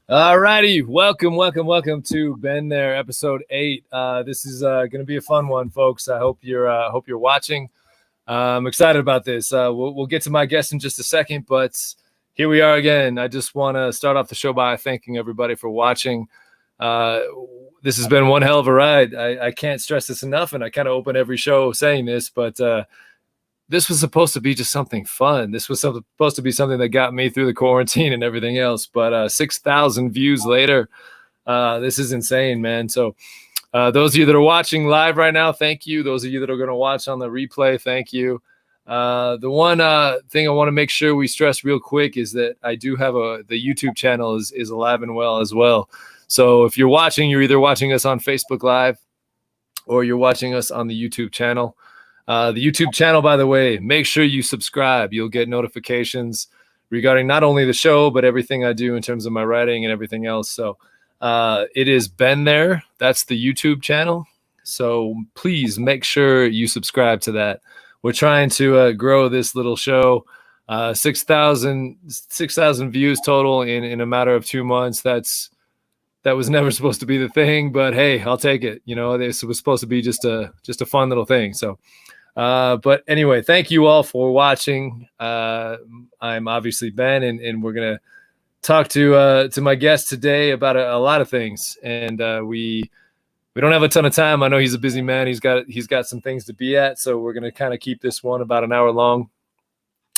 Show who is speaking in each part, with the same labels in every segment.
Speaker 1: All righty, welcome to BenThere, episode 8. This is going to be a fun one, folks. I hope you're watching. I'm excited about this. We'll get to my guest in just a second, but here we are again. I just want to start off the show by thanking everybody for watching. This has been one hell of a ride. I can't stress this enough, and I kind of open every show saying this, but this was supposed to be just something fun. This was supposed to be something that got me through the quarantine and everything else. But 6,000 views later, this is insane, man. So those of you that are watching live right now, thank you. Those of you that are going to watch on the replay, thank you. The one thing I want to make sure we stress real quick is that I do have the YouTube channel is alive and well as well. So if you're watching, you're either watching us on Facebook Live or you're watching us on the YouTube channel. The YouTube channel, by the way, make sure you subscribe. You'll get notifications regarding not only the show, but everything I do in terms of my writing and everything else. So it is BenThere. That's the YouTube channel. So please make sure you subscribe to that. We're trying to grow this little show. 6,000 views total in a matter of 2 months. That was never supposed to be the thing, but hey, I'll take it. You know, this was supposed to be just a fun little thing. So, but anyway, thank you all for watching. I'm obviously Ben, and we're gonna talk to my guest today about a lot of things. And we don't have a ton of time. I know he's a busy man. He's got some things to be at, so we're gonna kind of keep this one about an hour long.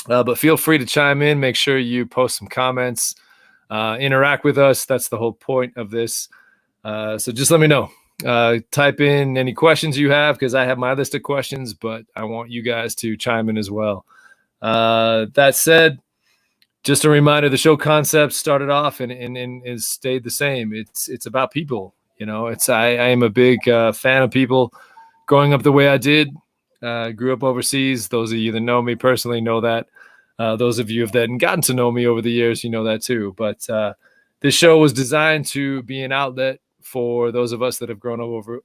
Speaker 1: But feel free to chime in. Make sure you post some comments. Interact with us. That's the whole point of this. So just let me know. Type in any questions you have, because I have my list of questions, but I want you guys to chime in as well. That said, just a reminder, the show concept started off and stayed the same. It's about people. You know, I am a big fan of people. Growing up the way I did, grew up overseas. Those of you that know me personally know that. Those of you that haven't gotten to know me over the years, you know that too. But this show was designed to be an outlet for those of us that have grown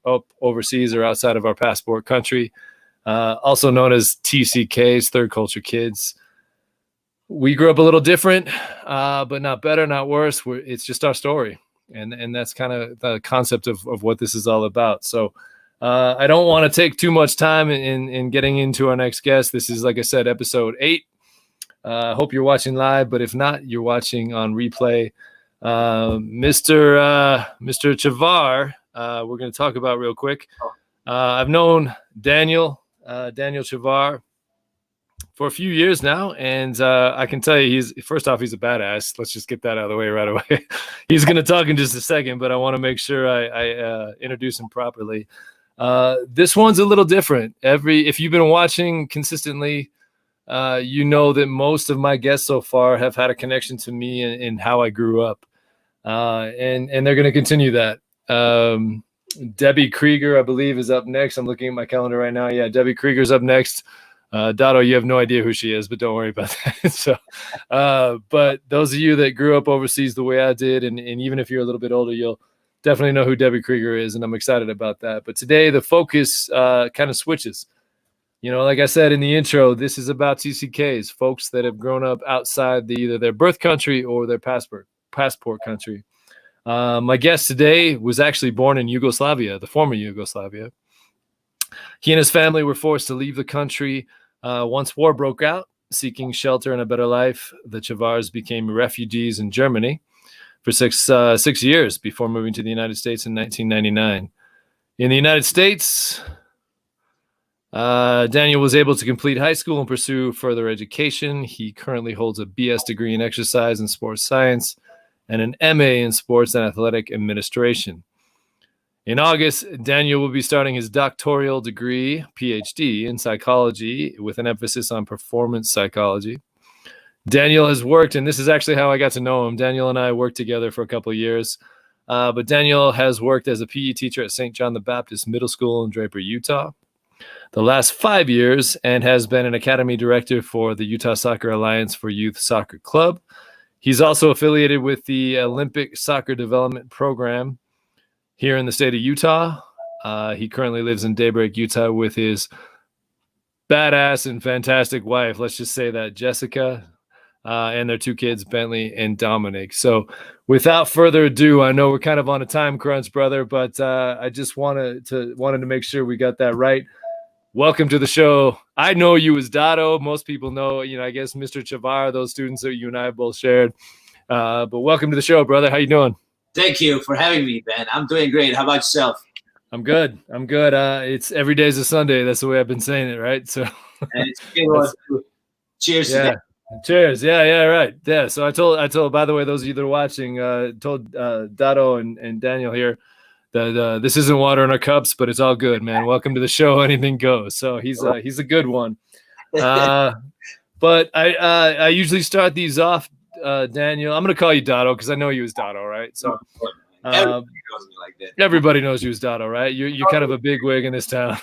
Speaker 1: up overseas or outside of our passport country, also known as TCKs, third culture kids. We grew up a little different, but not better, not worse. It's just our story. And that's kind of the concept of what this is all about. So I don't want to take too much time in getting into our next guest. This is, like I said, episode 8. I hope you're watching live, but if not, you're watching on replay. Mr. Cavar, we're going to talk about real quick. I've known Daniel Cavar for a few years now, and I can tell you first off, he's a badass. Let's just get that out of the way right away. He's going to talk in just a second, but I want to make sure I introduce him properly. This one's a little different. If you've been watching consistently, you know that most of my guests so far have had a connection to me and how I grew up. And they're going to continue that. Debbie Krieger, I believe, is up next. I'm looking at my calendar right now. Yeah, Debbie Krieger's up next. Dotto, you have no idea who she is, but don't worry about that. So, but those of you that grew up overseas the way I did, and even if you're a little bit older, you'll definitely know who Debbie Krieger is, and I'm excited about that. But today the focus kind of switches. You know, like I said in the intro, this is about TCKs, folks that have grown up outside either their birth country or their passport country. My guest today was actually born in Yugoslavia, the former Yugoslavia. He and his family were forced to leave the country once war broke out, seeking shelter and a better life. The Cavars became refugees in Germany for six years before moving to the United States in 1999. In the United States, Daniel was able to complete high school and pursue further education. He currently holds a BS degree in exercise and sports science and an MA in sports and athletic administration. In August, Daniel will be starting his doctoral degree, PhD, in psychology with an emphasis on performance psychology. Daniel has worked, and this is actually how I got to know him. Daniel and I worked together for a couple of years. But Daniel has worked as a PE teacher at St. John the Baptist Middle School in Draper, Utah, the last 5 years, and has been an academy director for the Utah Soccer Alliance for Youth Soccer Club. He's also affiliated with the Olympic Soccer Development Program here in the state of Utah. He currently lives in Daybreak, Utah, with his badass and fantastic wife, let's just say that, Jessica, and their 2 kids, Bentley and Dominic. So without further ado, I know we're kind of on a time crunch, brother, but I just wanted to make sure we got that right. Welcome to the show. I know you as Dado. Most people know, I guess Mr. Cavar, those students that you and I have both shared. But welcome to the show, brother. How you doing?
Speaker 2: Thank you for having me, Ben. I'm doing great. How about yourself?
Speaker 1: I'm good. It's every day's a Sunday. That's the way I've been saying it, right? So
Speaker 2: and cheers.
Speaker 1: Yeah. Cheers. Yeah, right. Yeah. So I told, by the way, those of you that are watching, told Dado and Daniel here that this isn't water in our cups, but it's all good, man. Welcome to the show. Anything goes. So he's a good one. But I usually start these off, Daniel. I'm going to call you Dado because I know you as Dado, right? So
Speaker 2: everybody knows me like that.
Speaker 1: Everybody knows you as Dado, right? You're kind of a big wig in this town.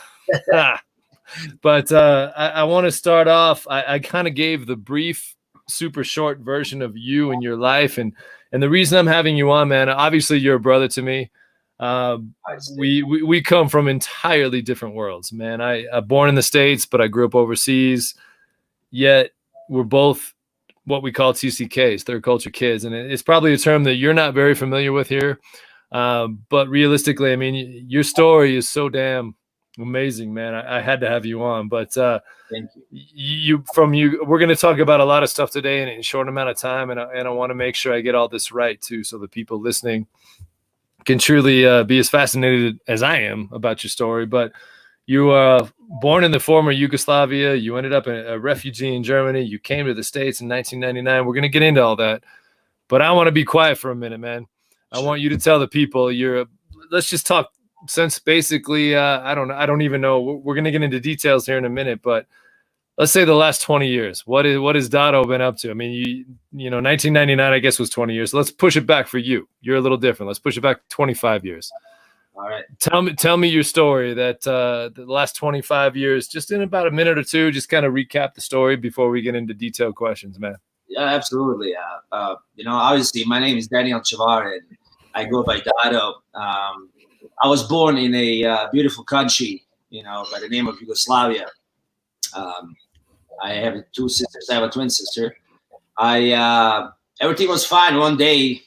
Speaker 1: But I want to start off. I kind of gave the brief, super short version of you and your life, and the reason I'm having you on, man. Obviously, you're a brother to me. We come from entirely different worlds, man. I'm born in the States, but I grew up overseas. Yet we're both what we call TCKs, third culture kids, and it's probably a term that you're not very familiar with here. But realistically, I mean, your story is so damn amazing, man. I had to have you on, but
Speaker 2: thank you.
Speaker 1: We're going to talk about a lot of stuff today in a short amount of time, and I want to make sure I get all this right too, so the people listening can truly be as fascinated as I am about your story. But you were born in the former Yugoslavia. You ended up a refugee in Germany. You came to the States in 1999. We're going to get into all that, but I want to be quiet for a minute, man. I want you to tell the people let's just talk since basically, I don't even know. We're going to get into details here in a minute, but let's say the last 20 years, what has Dado been up to? I mean, you know, 1999, I guess, was 20 years. So let's push it back for you. You're a little different. Let's push it back 25 years.
Speaker 2: All right.
Speaker 1: Tell me your story that the last 25 years, just in about a minute or two, just kind of recap the story before we get into detailed questions, man.
Speaker 2: Yeah, absolutely. Obviously, my name is Daniel Cavar, and I go by Dado. I was born in a beautiful country, by the name of Yugoslavia. I have 2 sisters. I have a twin sister. Everything was fine one day,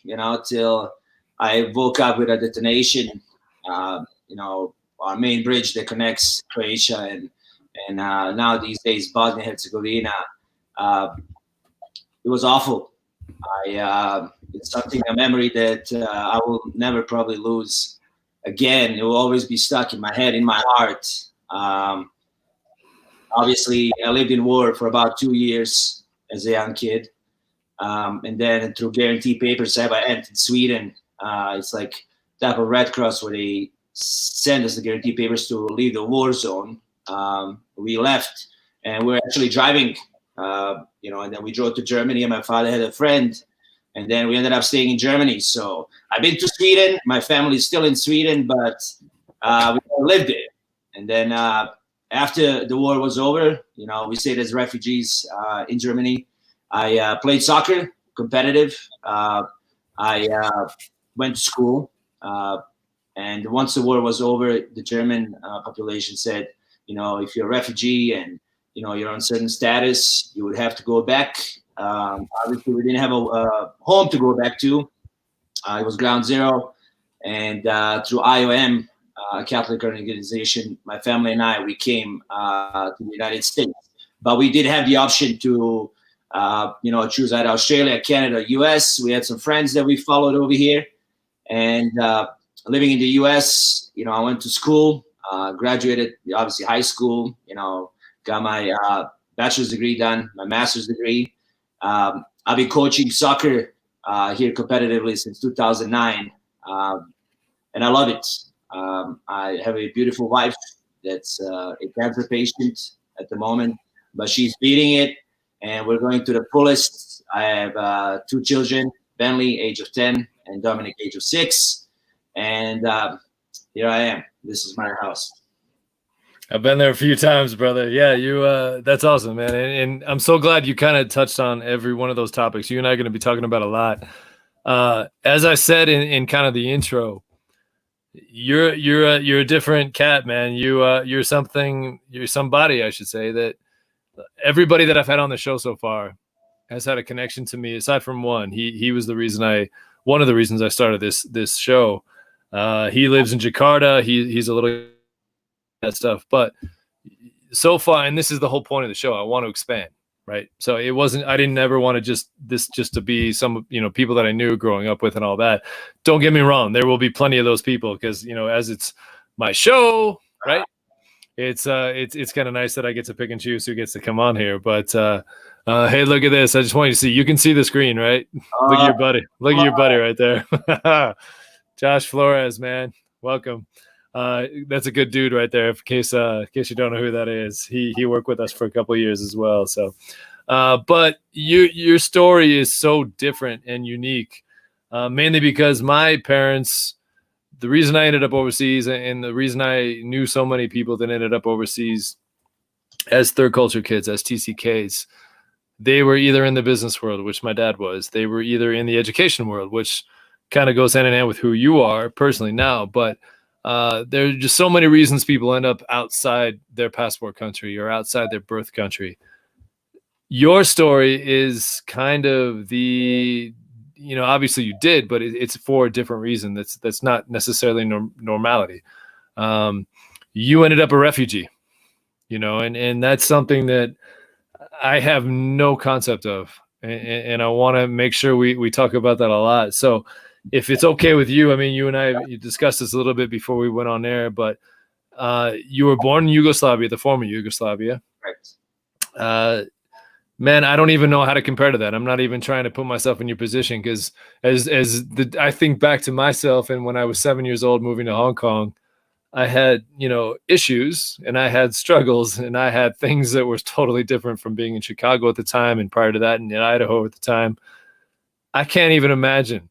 Speaker 2: till I woke up with a detonation. Our main bridge that connects Croatia and now these days Bosnia and Herzegovina. It was awful. It's a memory that I will never probably lose again. It will always be stuck in my head, in my heart. Obviously, I lived in war for about 2 years as a young kid. And then through guarantee papers, I entered Sweden. It's like type of Red Cross where they send us the guarantee papers to leave the war zone. We left and we're actually driving, and then we drove to Germany, and my father had a friend, and then we ended up staying in Germany. So I've been to Sweden. My family is still in Sweden, but we lived there. And then after the war was over, we stayed as refugees in Germany. I played soccer, competitive. I went to school. And once the war was over, the German population said, if you're a refugee and, you're on certain status, you would have to go back. Obviously, we didn't have a home to go back to. It was ground zero. And through IOM, a Catholic organization, my family and we came to the United States. But we did have the option to, choose either Australia, Canada, US. We had some friends that we followed over here. And living in the US, I went to school, graduated, obviously high school, got my bachelor's degree done, my master's degree. I've been coaching soccer here competitively since 2009. And I love it. I have a beautiful wife that's a cancer patient at the moment, but she's beating it, and we're going to the fullest. I have 2 children, Bentley, age of 10, and Dominic, age of 6. And here I am. This is my house.
Speaker 1: I've been there a few times, brother. Yeah, that's awesome, man. And I'm so glad you kind of touched on every one of those topics. You and I are going to be talking about a lot. As I said in kind of the intro, you're a different cat, man. You're somebody, I should say, that everybody that I've had on the show so far has had a connection to me, aside from one. He was one of the reasons I started this show. He lives in Jakarta. He's a little that stuff, but so far, and this is the whole point of the show, I want to expand, right? So I didn't ever want to just to be some, people that I knew growing up with and all that. Don't get me wrong, there will be plenty of those people, because as it's my show, right? It's kind of nice that I get to pick and choose who gets to come on here. But hey, look at this. I just want you to see. You can see the screen, right? Look at your buddy. Look at your buddy right there. Josh Flores, man. Welcome. That's a good dude right there. In case you don't know who that is, he worked with us for a couple of years as well. So, but your story is so different and unique, mainly because my parents. The reason I ended up overseas, and the reason I knew so many people that ended up overseas as third culture kids, as TCKs, they were either in the business world, which my dad was. They were either in the education world, which kind of goes hand in hand with who you are personally now. But there are just so many reasons people end up outside their passport country or outside their birth country. Your story is kind of the... obviously you did, but it's for a different reason. That's not necessarily normality. You ended up a refugee, and that's something that I have no concept of. And I want to make sure we talk about that a lot. So if it's okay with you, I mean, you and I, you discussed this a little bit before we went on air, but you were born in Yugoslavia, the former Yugoslavia.
Speaker 2: Right.
Speaker 1: Man, I don't even know how to compare to that. I'm not even trying to put myself in your position, because I think back to myself, and when I was 7 years old moving to Hong Kong, I had, issues, and I had struggles, and I had things that were totally different from being in Chicago at the time, and prior to that in Idaho at the time. I can't even imagine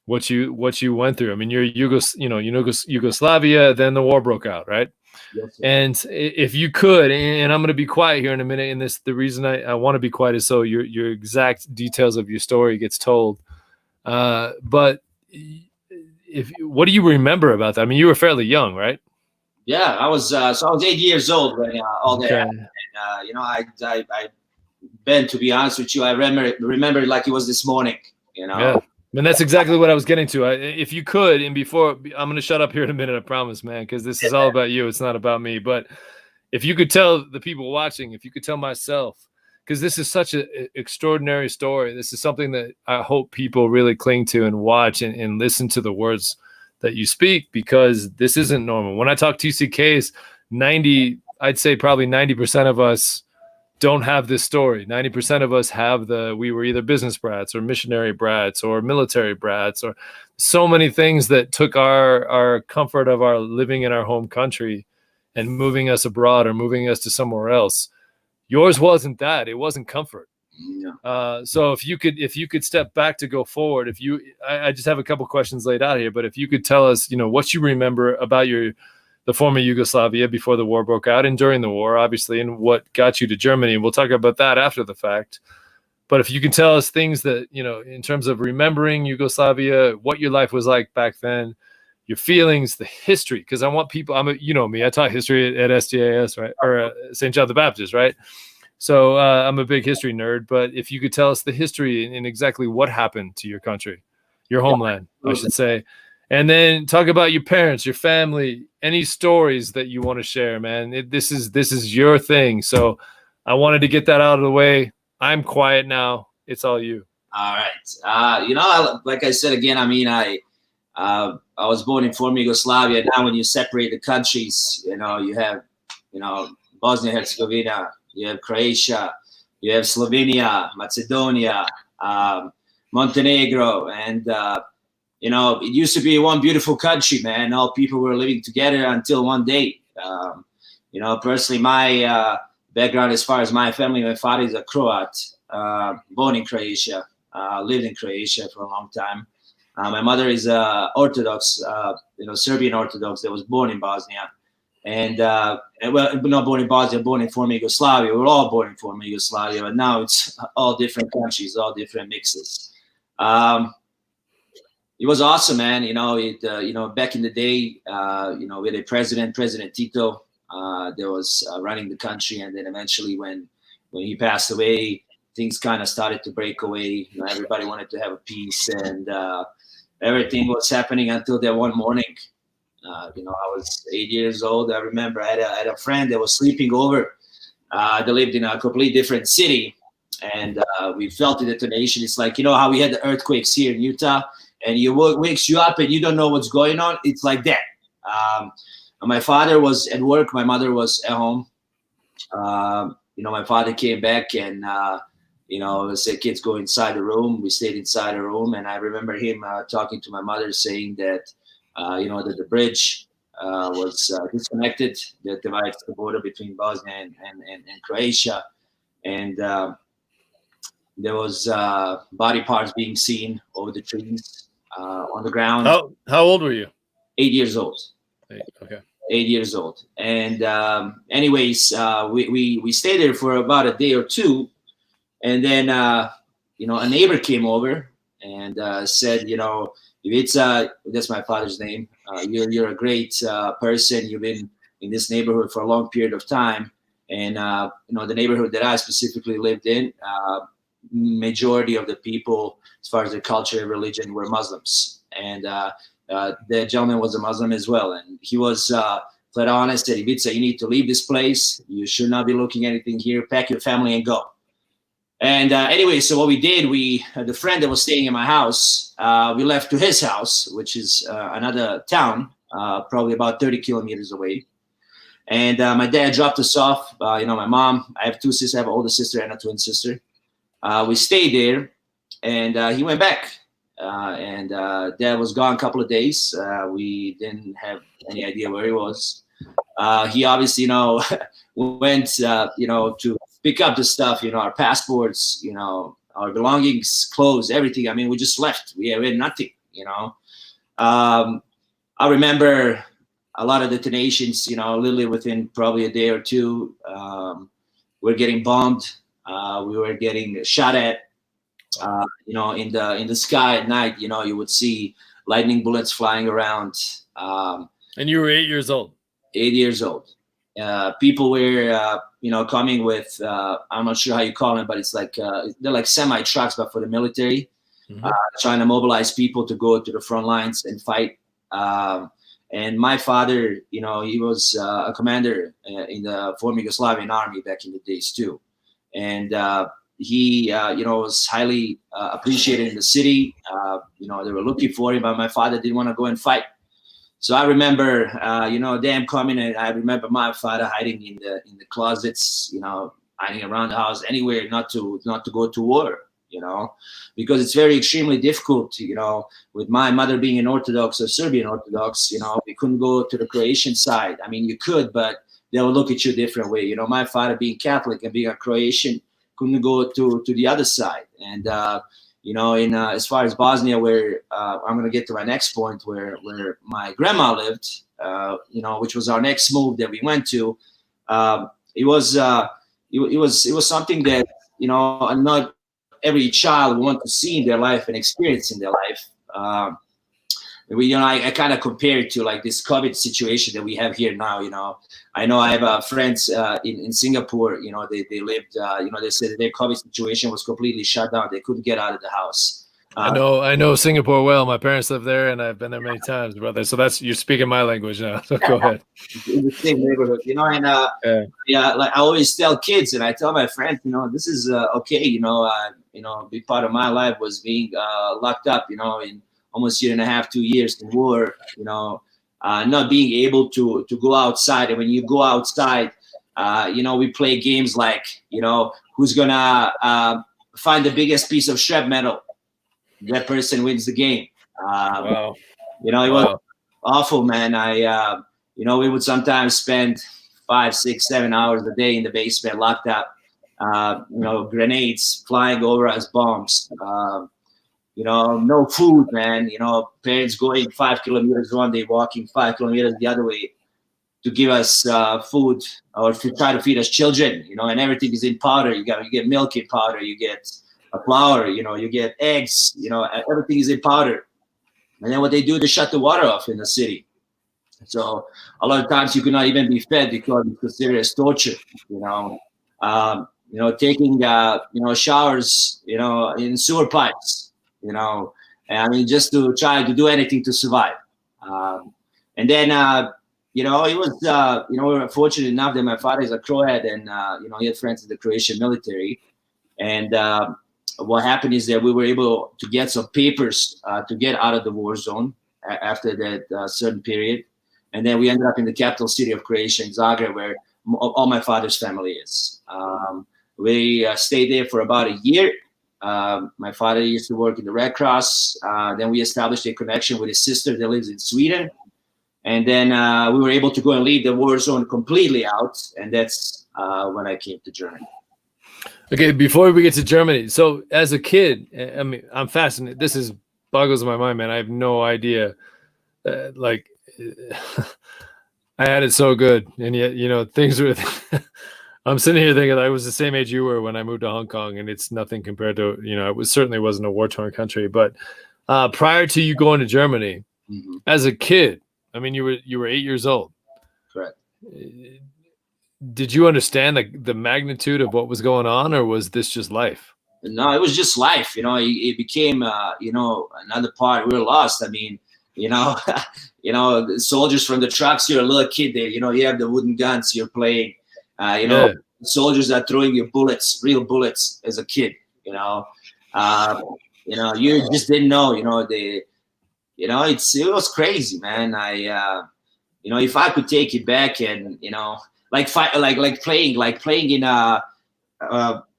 Speaker 1: what you went through. I mean, you're Yugoslavia, then the war broke out, right?
Speaker 2: Yes,
Speaker 1: and if you could, and I'm going to be quiet here in a minute, and the reason I want to be quiet is so your exact details of your story gets told. But what do you remember about that? I mean, you were fairly young, right?
Speaker 2: Yeah, I was 8 years old when all that happened. And, I Ben, to be honest with you, I remember it like it was this morning.
Speaker 1: Yeah. And that's exactly what I was getting to. If you could, and before, I'm going to shut up here in a minute, I promise, man, because this is all about you. It's not about me. But if you could tell the people watching, if you could tell myself, because this is such an extraordinary story. This is something that I hope people really cling to and watch and listen to the words that you speak, because this isn't normal. When I talk TCKs, I'd say probably 90% of us don't have this story. 90% of us have we were either business brats or missionary brats or military brats, or so many things that took our comfort of our living in our home country and moving us abroad or moving us to somewhere else. Yours wasn't that. It wasn't comfort.
Speaker 2: Yeah.
Speaker 1: So if you could step back to go forward, I just have a couple questions laid out here, but if you could tell us, what you remember about the former Yugoslavia before the war broke out and during the war, obviously, and what got you to Germany. And we'll talk about that after the fact. But if you can tell us things that, in terms of remembering Yugoslavia, what your life was like back then, your feelings, the history, because I want people, I taught history at SDAS, right? Or St. John the Baptist, right? So I'm a big history nerd, but if you could tell us the history and exactly what happened to your country, your homeland, I should say. And then talk about your parents, your family, any stories that you want to share, man. This is your thing. So I wanted to get that out of the way. I'm quiet now. It's all you.
Speaker 2: All right. Like I said again, I mean, I was born in former Yugoslavia. Now, when you separate the countries, you have, Bosnia and Herzegovina, you have Croatia, you have Slovenia, Macedonia, Montenegro, and it used to be one beautiful country, man. All people were living together until one day. Personally, my background as far as my family, my father is a Croat, born in Croatia, lived in Croatia for a long time. My mother is Orthodox, Serbian Orthodox that was born in Bosnia. And well, not born in Bosnia, born in former Yugoslavia. We were all born in former Yugoslavia, but now it's all different countries, all different mixes. It was awesome, man. Back in the day, we had a President Tito, that was running the country, and then eventually, when he passed away, things kind of started to break away. Everybody wanted to have a peace, and everything was happening until that one morning. I was 8 years old. I remember I had a friend that was sleeping over. They lived in a completely different city, and we felt the detonation. It's like, how we had the earthquakes here in Utah, and it wakes you up and you don't know what's going on. It's like that. My father was at work. My mother was at home. My father came back and, said, kids, go inside the room. We stayed inside the room. And I remember him talking to my mother saying that, that the bridge was disconnected, that divides the border between Bosnia and Croatia. And there was body parts being seen over the trees on the ground.
Speaker 1: How old were you?
Speaker 2: 8 years old.
Speaker 1: Okay.
Speaker 2: 8 years old. And anyways, we stayed there for about a day or two. And then, a neighbor came over and said, Ivica, that's my father's name. You're a great person. You've been in this neighborhood for a long period of time. And, the neighborhood that I specifically lived in, majority of the people, as far as their culture and religion, were Muslims. And the gentleman was a Muslim as well. And he was flat honest, said, Ivica, you need to leave this place. You should not be looking at anything here. Pack your family and go. And anyway, so what we did, the friend that was staying in my house, we left to his house, which is another town, probably about 30 kilometers away. And my dad dropped us off. My mom, I have two sisters, I have an older sister and a twin sister. We stayed there, and he went back. And Dad was gone a couple of days. We didn't have any idea where he was. He obviously, went, to pick up the stuff, our passports, our belongings, clothes, everything. I mean, we just left. We had nothing, I remember a lot of detonations, literally within probably a day or two. We're getting bombed. We were getting shot at. In the sky at night, you would see lightning bullets flying around.
Speaker 1: And you were 8 years old.
Speaker 2: 8 years old. People were, coming with, I'm not sure how you call them, but it's like, they're like semi trucks, but for the military, trying to mobilize people to go to the front lines and fight. And my father, he was a commander in the former Yugoslavian army back in the days too. And, he, was highly appreciated in the city. They were looking for him, but my father didn't want to go and fight. So I remember, them coming, and I remember my father hiding in the closets, hiding around the house, anywhere not to go to war, because it's very extremely difficult, with my mother being an Orthodox or Serbian Orthodox, we couldn't go to the Croatian side. I mean, you could, but they will look at you a different way. My father being Catholic and being a Croatian, couldn't go to the other side. And as far as Bosnia, where I'm going to get to my next point, where my grandma lived, which was our next move that we went to, it was something that not every child want to see in their life and experience in their life. I kind of compare it to like this COVID situation that we have here now. I know I have friends in Singapore. They lived. They said that their COVID situation was completely shut down. They couldn't get out of the house.
Speaker 1: I know Singapore well. My parents live there, and I've been there many times, brother. So you're speaking my language now. So go ahead.
Speaker 2: In the same neighborhood, and like I always tell kids, and I tell my friends, this is okay. A big part of my life was being locked up. In almost 1.5, 2 years in war, not being able to go outside. And when you go outside, we play games like, who's gonna find the biggest piece of scrap metal. That person wins the game.
Speaker 1: Wow.
Speaker 2: It was awful, man. We would sometimes spend 5, 6, 7 hours a day in the basement locked up, grenades flying over us, bombs. no food, man. Parents going 5 kilometers one day, walking 5 kilometers the other way to give us food or to try to feed us children, and everything is in powder. You get milk in powder, you get a flour, you get eggs, everything is in powder. And then what they do, they shut the water off in the city. So a lot of times you could not even be fed because it's considered as torture, taking, showers, in sewer pipes, I mean, just to try to do anything to survive. And then, it was, we were fortunate enough that my father is a Croat and, he had friends in the Croatian military. And what happened is that we were able to get some papers to get out of the war zone after that certain period. And then we ended up in the capital city of Croatia, in Zagreb, where all my father's family is. We stayed there for about a year. My father used to work in the Red Cross. Then we established a connection with his sister that lives in Sweden. And then we were able to go and leave the war zone completely out. And that's when I came to Germany.
Speaker 1: Okay, before we get to Germany, so as a kid, I mean, I'm fascinated. This boggles my mind, man. I have no idea. I had it so good, and yet things were. I'm sitting here thinking I was the same age you were when I moved to Hong Kong, and it's nothing compared to it certainly wasn't a war-torn country. But prior to you going to Germany, as a kid, I mean, you were 8 years old.
Speaker 2: Correct.
Speaker 1: Did you understand the magnitude of what was going on, or was this just life?
Speaker 2: No, it was just life. It became another part. We were lost. I mean. The soldiers from the trucks. You're a little kid there. You have the wooden guns. You're playing. Soldiers are throwing you bullets, real bullets, as a kid. You just didn't know. It was crazy, man. If I could take it back and like playing in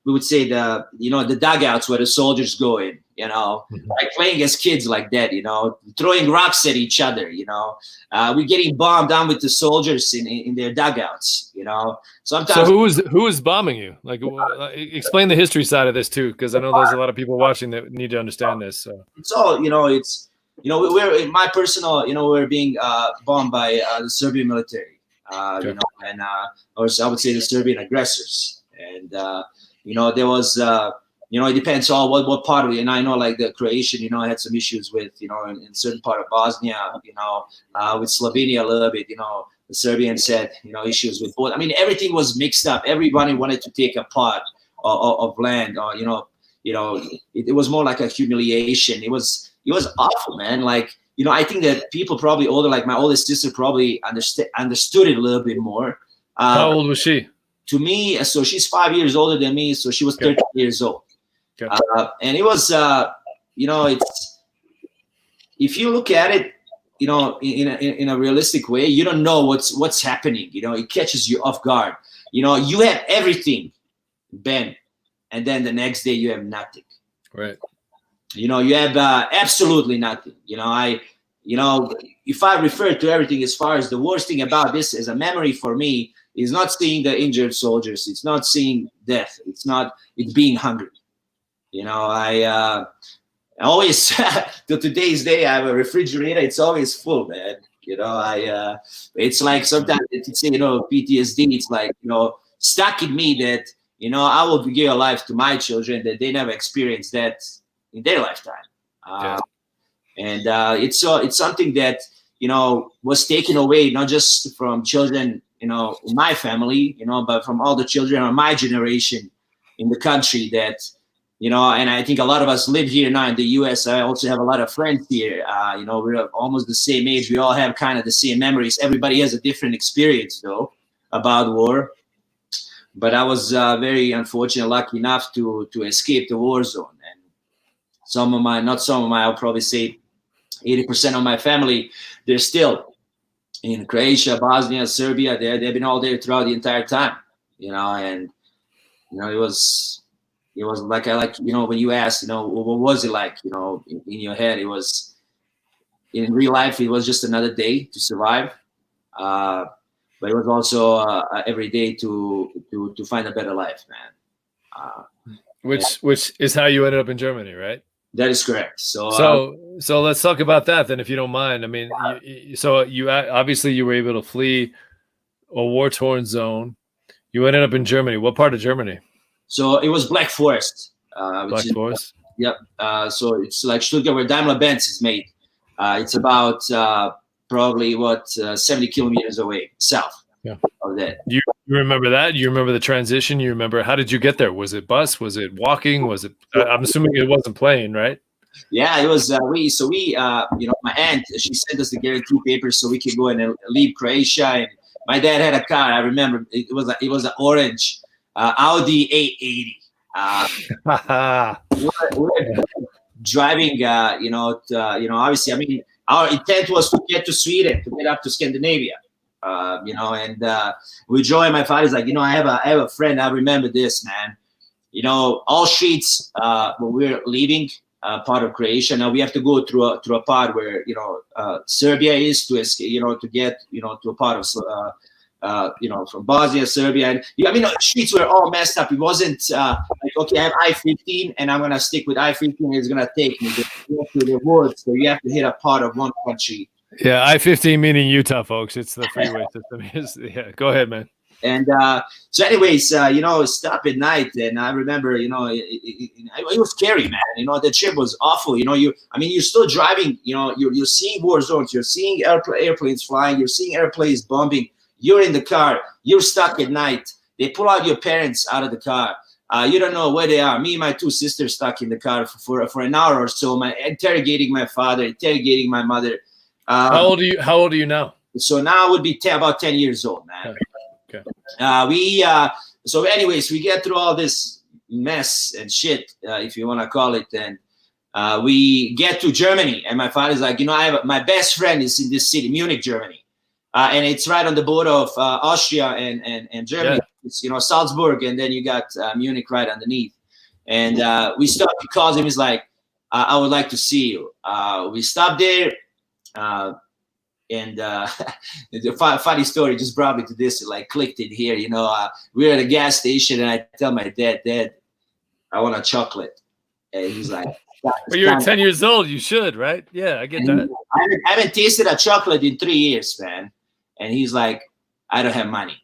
Speaker 2: we would say the dugouts where the soldiers go in. Like playing as kids like that, throwing rocks at each other, we're getting bombed down with the soldiers in their dugouts, sometimes.
Speaker 1: So who was bombing you? Like, explain the history side of this too, because I know there's a lot of people watching that need to understand this. So
Speaker 2: it's all, we're in my personal, we're being bombed by the Serbian military,
Speaker 1: okay.
Speaker 2: And or I would say the Serbian aggressors, and there was. It depends on what part of it. And I know like the Croatian, I had some issues with, in certain part of Bosnia, with Slovenia a little bit, the Serbians had, issues with both. I mean, everything was mixed up. Everybody wanted to take a part of land or, it was more like a humiliation. It was awful, man. Like, I think that people probably older, like my oldest sister probably understood it a little bit more.
Speaker 1: How old was she?
Speaker 2: To me, so she's 5 years older than me. So she was 13 years old. Okay. And it was, it's, if you look at it, in a realistic way, you don't know what's happening. It catches you off guard. You have everything, Ben, and then the next day you have nothing.
Speaker 1: Right.
Speaker 2: You have absolutely nothing. If I refer to everything as far as the worst thing about this as a memory for me is not seeing the injured soldiers. It's not seeing death. It's being hungry. I always, to today's day, I have a refrigerator. It's always full, man. It's like sometimes it's, PTSD. It's like, stuck in me that, I will give a life to my children that they never experienced that in their lifetime. And it's something that, was taken away, not just from children, in my family, but from all the children of my generation in the country that, and I think a lot of us live here now in the U.S. I also have a lot of friends here. We're almost the same age. We all have kind of the same memories. Everybody has a different experience, though, about war. But I was very unfortunate, lucky enough to escape the war zone. And I'll probably say 80% of my family, they're still in Croatia, Bosnia, Serbia. They've been all there throughout the entire time, and, it was like, when you asked, what was it like, in your head, it was, in real life, it was just another day to survive. But it was also every day to find a better life, man.
Speaker 1: Which is how you ended up in Germany, right?
Speaker 2: That is correct. So
Speaker 1: let's talk about that then, if you don't mind. I mean, you obviously you were able to flee a war-torn zone. You ended up in Germany. What part of Germany?
Speaker 2: So it was Black Forest.
Speaker 1: Black Forest.
Speaker 2: Yep. So it's like Stuttgart, where Daimler-Benz is made. It's about probably 70 kilometers away south of that.
Speaker 1: You remember that? You remember the transition? You remember, how did you get there? Was it bus? Was it walking? Was it? I'm assuming it wasn't plane, right?
Speaker 2: Yeah, it was. My aunt, she sent us the guarantee papers so we could go and leave Croatia. And my dad had a car. I remember it was an orange Audi A80. We're driving. Obviously, I mean, our intent was to get to Sweden, to get up to Scandinavia. We drove. My father's like, I have a friend. I remember this, man. All streets when we're leaving part of Croatia. Now we have to go through a part where Serbia is to escape, to get to a part of from Bosnia, Serbia, and streets were all messed up. It wasn't like, okay, I have I-15 and I'm gonna stick with I-15. It's gonna take me to the woods, so you have to hit a part of one country.
Speaker 1: Yeah, I-15 meaning Utah, folks. It's the freeway system. Yeah, go ahead, man.
Speaker 2: And so anyways, stop at night. And I remember, it was scary, man. The trip was awful. You're still driving, you're seeing war zones, you're seeing airplanes flying, you're seeing airplanes bombing. You're in the car, you're stuck at night. They pull out your parents out of the car. You don't know where they are. Me and my two sisters stuck in the car for an hour or so, interrogating my father, interrogating my mother.
Speaker 1: How old are you now?
Speaker 2: So now I would be about 10 years old, man.
Speaker 1: Okay.
Speaker 2: So anyways, we get through all this mess and shit, if you want to call it, and we get to Germany, and my father's like, my best friend is in this city, Munich, Germany, and it's right on the border of Austria and Germany. Yeah. It's Salzburg, and then you got Munich right underneath. And we stopped because he was like, I would like to see you. We stopped there. And the funny story just brought me to this, like clicked it here. We're at a gas station, and I tell my dad, I want a chocolate. And he's like,
Speaker 1: well, you're 10 years old. You should, right? Yeah, I get that.
Speaker 2: I haven't tasted a chocolate in 3 years, man. And he's like, I don't have money.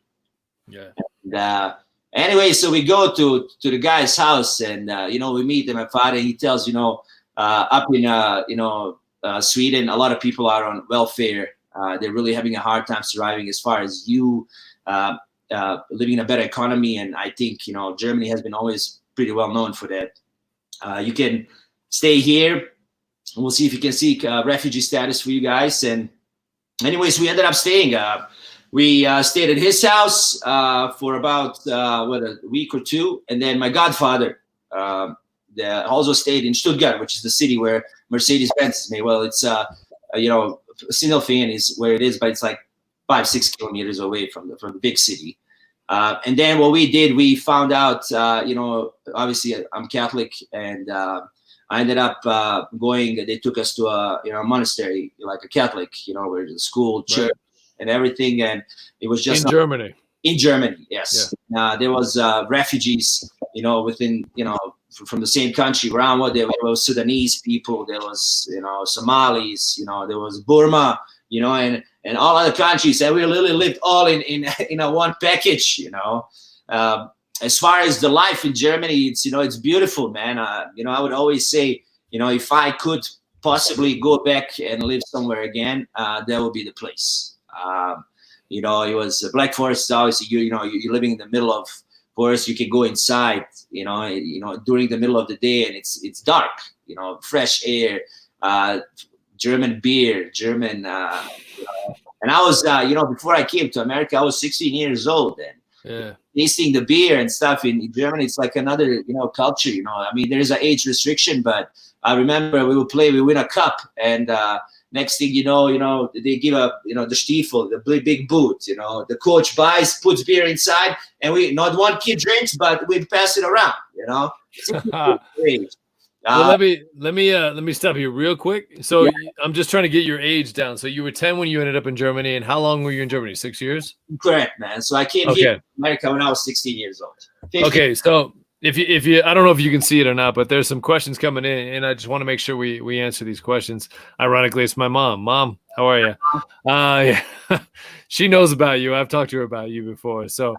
Speaker 1: Yeah.
Speaker 2: And, anyway, so we go to the guy's house, and we meet him. My father, he tells up in Sweden, a lot of people are on welfare. They're really having a hard time surviving, as far as you living in a better economy. And I think, Germany has been always pretty well known for that. You can stay here, and we'll see if you can seek refugee status for you guys. And anyways, we ended up staying. We stayed at his house for about a week or two. And then my godfather also stayed in Stuttgart, which is the city where Mercedes-Benz is made. Well, it's Sindelfingen is where it is, but it's like 5-6 kilometers away from the big city. And then what we did, we found out, obviously I'm Catholic, and I ended up going. They took us to a monastery, like a Catholic, where the school, church, right, and everything. And it was just
Speaker 1: in Germany.
Speaker 2: In Germany, yes. Yeah. There was refugees, within, from the same country around. There was Sudanese people, there was Somalis, there was Burma, and all other countries, and we literally lived all in one package. As far as the life in Germany, it's beautiful, man. I would always say, if I could possibly go back and live somewhere again, that would be the place. It was Black Forest. Obviously, you're living in the middle of forest. You can go inside, during the middle of the day, and it's dark. Fresh air, German beer, German. And I was, before I came to America, I was 16 years old, and tasting the beer and stuff in Germany, it's like another, culture. There's an age restriction, but I remember we win a cup, and next thing you know, they give the Stiefel, the big boot. The coach puts beer inside, and not one kid drinks, but we pass it around.
Speaker 1: Well, let me stop you real quick. So I'm just trying to get your age down. So you were 10 when you ended up in Germany, and how long were you in Germany? 6 years?
Speaker 2: Correct, man. So I came here to America when I was 16 years old. 15.
Speaker 1: Okay, so if you, I don't know if you can see it or not, but there's some questions coming in, and I just want to make sure we answer these questions. Ironically, it's my mom. Mom, how are you? Yeah, she knows about you. I've talked to her about you before. So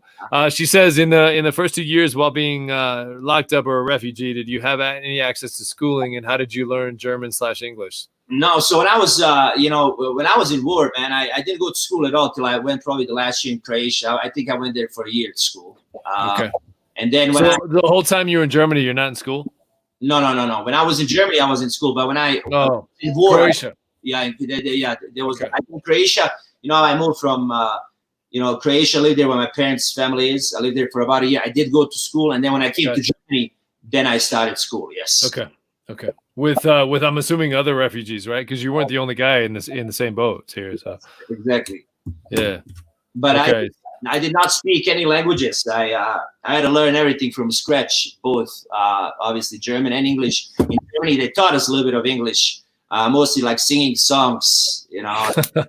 Speaker 1: she says in the first 2 years while being locked up or a refugee, did you have any access to schooling, and how did you learn German/English?
Speaker 2: No, so when I was, when I was in war, man, I didn't go to school at all till I went probably the last year in Croatia. I think I went there for a year at school.
Speaker 1: Okay.
Speaker 2: And then
Speaker 1: when the whole time you were in Germany, you're not in school?
Speaker 2: No. When I was in Germany, I was in school. But when I in war,
Speaker 1: Croatia.
Speaker 2: There was in Croatia. I moved from Croatia. I lived there where my parents' family is. I lived there for about a year. I did go to school, and then when I came to Germany, then I started school. Yes.
Speaker 1: Okay. With I'm assuming other refugees, right? Because you weren't the only guy in the same boat here. So
Speaker 2: exactly.
Speaker 1: Yeah.
Speaker 2: But I did not speak any languages. I had to learn everything from scratch, both obviously German and English. In Germany, they taught us a little bit of English, mostly like singing songs, and stuff.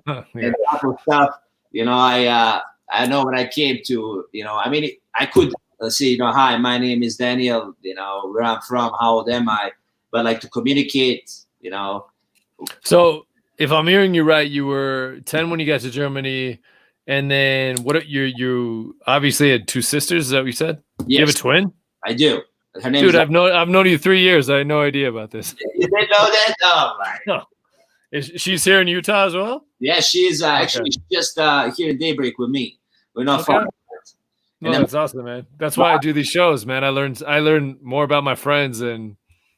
Speaker 2: I know when I came to, I could say, hi, my name is Daniel, where I'm from, how old am I? But like to communicate,
Speaker 1: So if I'm hearing you right, you were 10 when you got to Germany. And then you obviously had 2 sisters, is that what you said?
Speaker 2: Yes.
Speaker 1: You have a twin?
Speaker 2: I do.
Speaker 1: Her name Dude, I've known you 3 years. I had no idea about this.
Speaker 2: You didn't know that? Oh my.
Speaker 1: No. She's here in Utah as well?
Speaker 2: Yeah, she's actually just here in Daybreak with me. We're not far.
Speaker 1: No, that's awesome, man. That's why I do these shows, man. I learn more about my friends than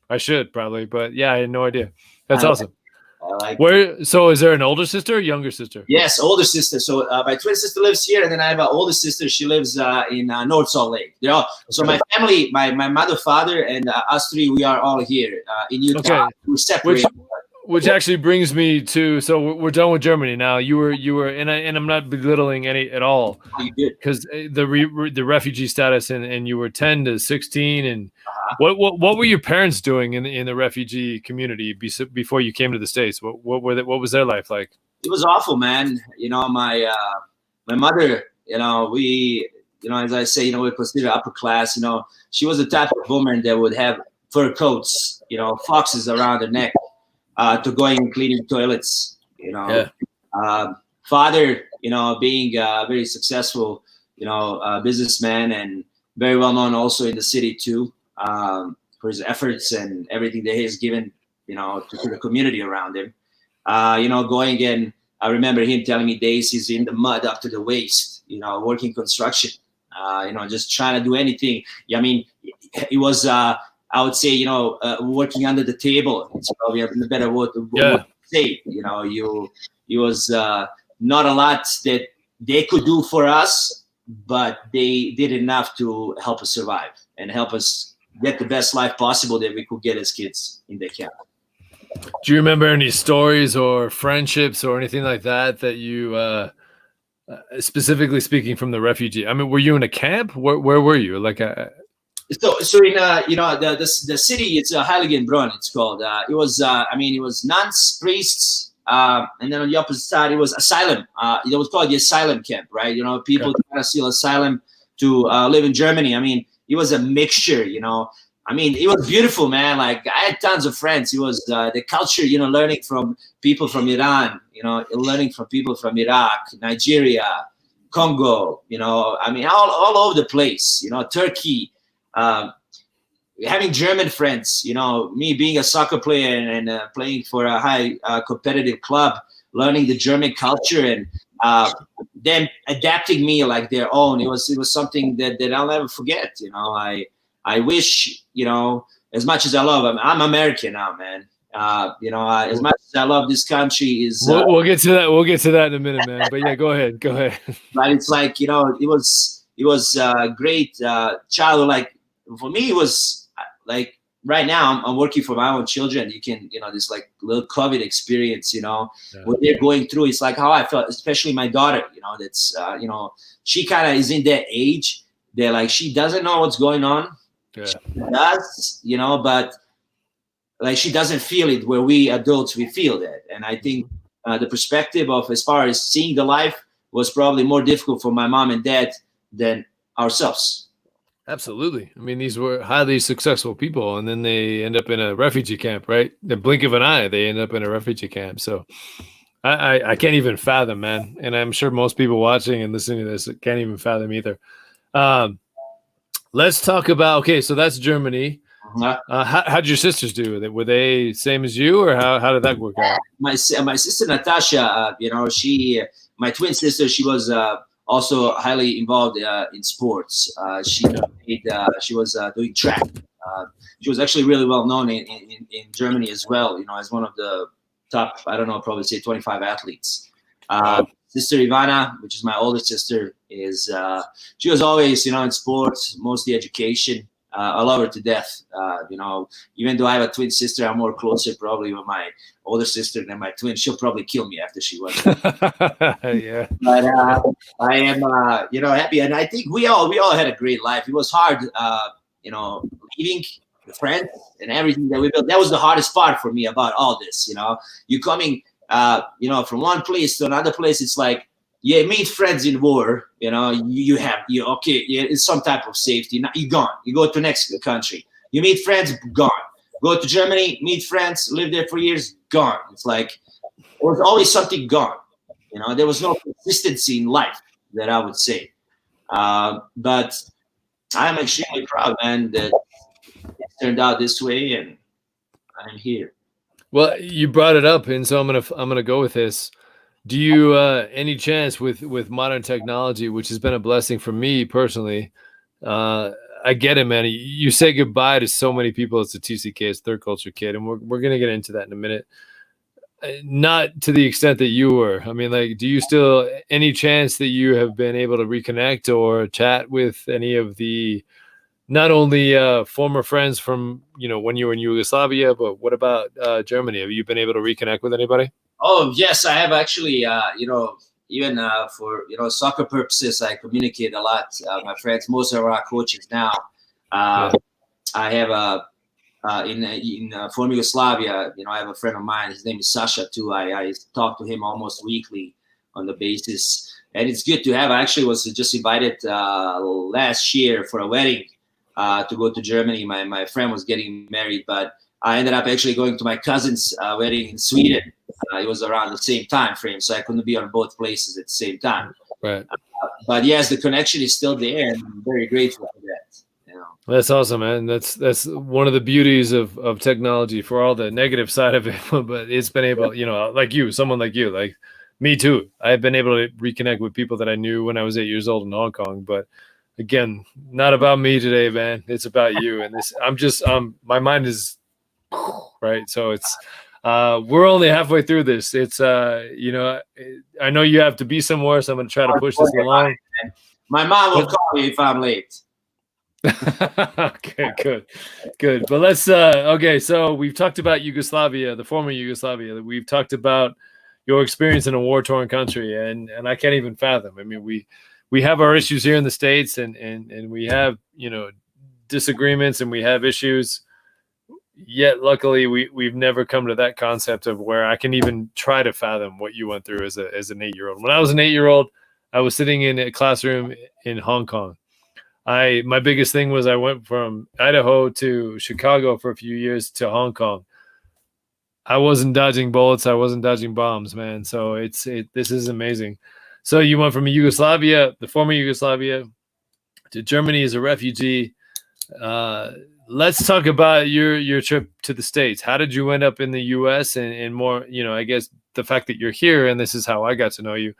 Speaker 1: I should probably, but yeah, I had no idea. That's awesome. So is there an older sister or younger sister?
Speaker 2: Yes, older sister. So my twin sister lives here, and then I have an older sister. She lives in North Salt Lake. So my family, my mother, father, and us 3, we are all here in Utah. We're separated.
Speaker 1: Which actually brings me to, so we're done with Germany now. You were, and I'm not belittling any at all, because the refugee status, and you were 10 to 16, and what were your parents doing in the refugee community before you came to the States? What was their life like?
Speaker 2: It was awful, man. My mother, we, as I say, we're considered upper class. She was the type of woman that would have fur coats, foxes around her neck. To going and cleaning toilets, father, being a very successful, businessman and very well known also in the city too, for his efforts and everything that he has given, to the community around him. Going and I remember him telling me days he's in the mud up to the waist, working construction, just trying to do anything. I mean, he was. I would say, working under the table. It's probably a better word to say. He was not a lot that they could do for us, but they did enough to help us survive and help us get the best life possible that we could get as kids in the camp.
Speaker 1: Do you remember any stories or friendships or anything like that you, specifically speaking from the refugee? I mean, were you in a camp? Where were you?
Speaker 2: So in the city, it's Heiligenbrunn. It's called. It was nuns, priests, and then on the opposite side it was asylum. It was called the asylum camp, right? People trying to steal asylum to live in Germany. I mean, it was a mixture. I mean, it was beautiful, man. Like I had tons of friends. It was the culture, learning from people from Iran, learning from people from Iraq, Nigeria, Congo. I mean, all over the place. Turkey. Having German friends, me being a soccer player and playing for a high competitive club, learning the German culture and them adapting me like their own. It was something that I'll never forget. I wish, as much as I love them, I'm American now, man. As much as I love this country is.
Speaker 1: We'll get to that. We'll get to that in a minute, man. But yeah, go ahead.
Speaker 2: But it's like, it was a great childhood. Like, for me, it was like right now I'm working for my own children. You can, this like little COVID experience, what they're going through. It's like how I felt, especially my daughter, that's, she kind of is in that age that like, she doesn't know what's going on.
Speaker 1: Yeah.
Speaker 2: She does, but like, she doesn't feel it where we adults, we feel that. And I think the perspective of as far as seeing the life was probably more difficult for my mom and dad than ourselves.
Speaker 1: Absolutely. I mean, these were highly successful people, and then they end up in a refugee camp, right? The blink of an eye, they end up in a refugee camp. So I can't even fathom, man. And I'm sure most people watching and listening to this can't even fathom either. Um, let's talk about, okay, so that's Germany. How'd your sisters do? Were they same as you, or how did that work out?
Speaker 2: My sister Natasha, my twin sister, she was also highly involved in sports. She was doing track. She was actually really well known in Germany as well. As one of the top, I don't know, probably say 25 athletes. Sister Ivana, which is my older sister, she was always in sports, mostly education. I love her to death. Even though I have a twin sister, I'm more closer probably with my older sister than my twin. She'll probably kill me after she was.
Speaker 1: Yeah.
Speaker 2: But I am, happy, and I think we all had a great life. It was hard, leaving the friends and everything that we built. That was the hardest part for me about all this. You coming, from one place to another place. It's like, yeah, meet friends in war. It's some type of safety. Now you're gone. You go to next country. You meet friends, gone. Go to Germany, meet friends, live there for years, gone. It's like there was always something gone. There was no consistency in life, that I would say. But I'm extremely proud, man, that it turned out this way, and I'm here.
Speaker 1: Well, you brought it up, and so I'm gonna go with this. Do you any chance with modern technology, which has been a blessing for me personally? I get it, man. You say goodbye to so many people as a TCK, as third culture kid, and we're gonna get into that in a minute. Not to the extent that you were. I mean, like, do you still any chance that you have been able to reconnect or chat with any of the not only former friends from when you were in Yugoslavia, but what about Germany? Have you been able to reconnect with anybody?
Speaker 2: Oh yes, I have actually. Even for soccer purposes, I communicate a lot. My friends, most of our coaches now. I have in former Yugoslavia. I have a friend of mine. His name is Sasha too. I talk to him almost weekly on the basis, and it's good to have. I actually was just invited last year for a wedding to go to Germany. My friend was getting married, but I ended up actually going to my cousin's wedding in Sweden. It was around the same time frame, so I couldn't be on both places at the same time.
Speaker 1: Right.
Speaker 2: But yes, the connection is still there, and I'm very grateful for that.
Speaker 1: That's awesome, man. That's one of the beauties of technology, for all the negative side of it. But it's been able, like you, someone like you, like me too. I've been able to reconnect with people that I knew when I was 8 years old in Hong Kong. But again, not about me today, man. It's about you. And my mind is right. So it's we're only halfway through this. It's I know you have to be somewhere, so I'm going to try to push this along.
Speaker 2: My mom will call me if I'm late.
Speaker 1: Okay, good. But let's okay, so we've talked about Yugoslavia, the former Yugoslavia. We've talked about your experience in a war-torn country, and I can't even fathom. I mean, we have our issues here in the States, and we have disagreements, and we have issues. Yet luckily we've never come to that concept of where I can even try to fathom what you went through as an 8-year-old. When I was an 8-year-old, I was sitting in a classroom in Hong Kong. My biggest thing was I went from Idaho to Chicago for a few years to Hong Kong. I wasn't dodging bullets. I wasn't dodging bombs, man. So this is amazing. So you went from Yugoslavia, the former Yugoslavia, to Germany as a refugee. Let's talk about your trip to the States. How did you end up in the U.S. and more, I guess the fact that you're here, and this is how I got to know you.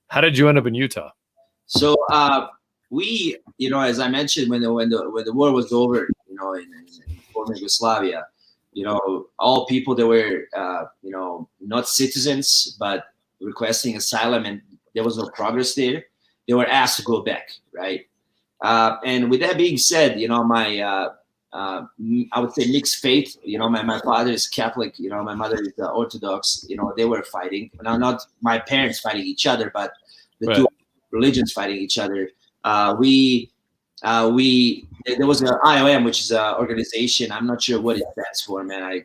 Speaker 1: How did you end up in Utah?
Speaker 2: So we, as I mentioned, when the war was over, in former Yugoslavia, all people that were, not citizens but requesting asylum, and there was no progress there, they were asked to go back, right? And with that being said, my I would say mixed faith. My father is Catholic. My mother is Orthodox. They were fighting. Now, not my parents fighting each other, but the two religions fighting each other. There was an IOM, which is an organization. I'm not sure what it stands for, man.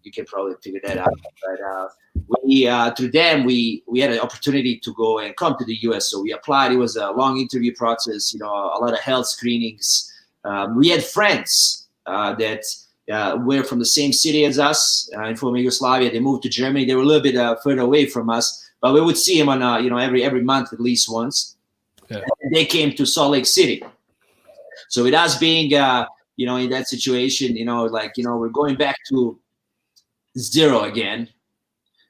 Speaker 2: You can probably figure that out. But through them, we had an opportunity to go and come to the U.S. So we applied. It was a long interview process. A lot of health screenings. We had friends that were from the same city as us, and from Yugoslavia. They moved to Germany. They were a little bit further away from us, but we would see them on every month at least once.
Speaker 1: Yeah.
Speaker 2: And they came to Salt Lake City. So with us being in that situation, we're going back to zero again.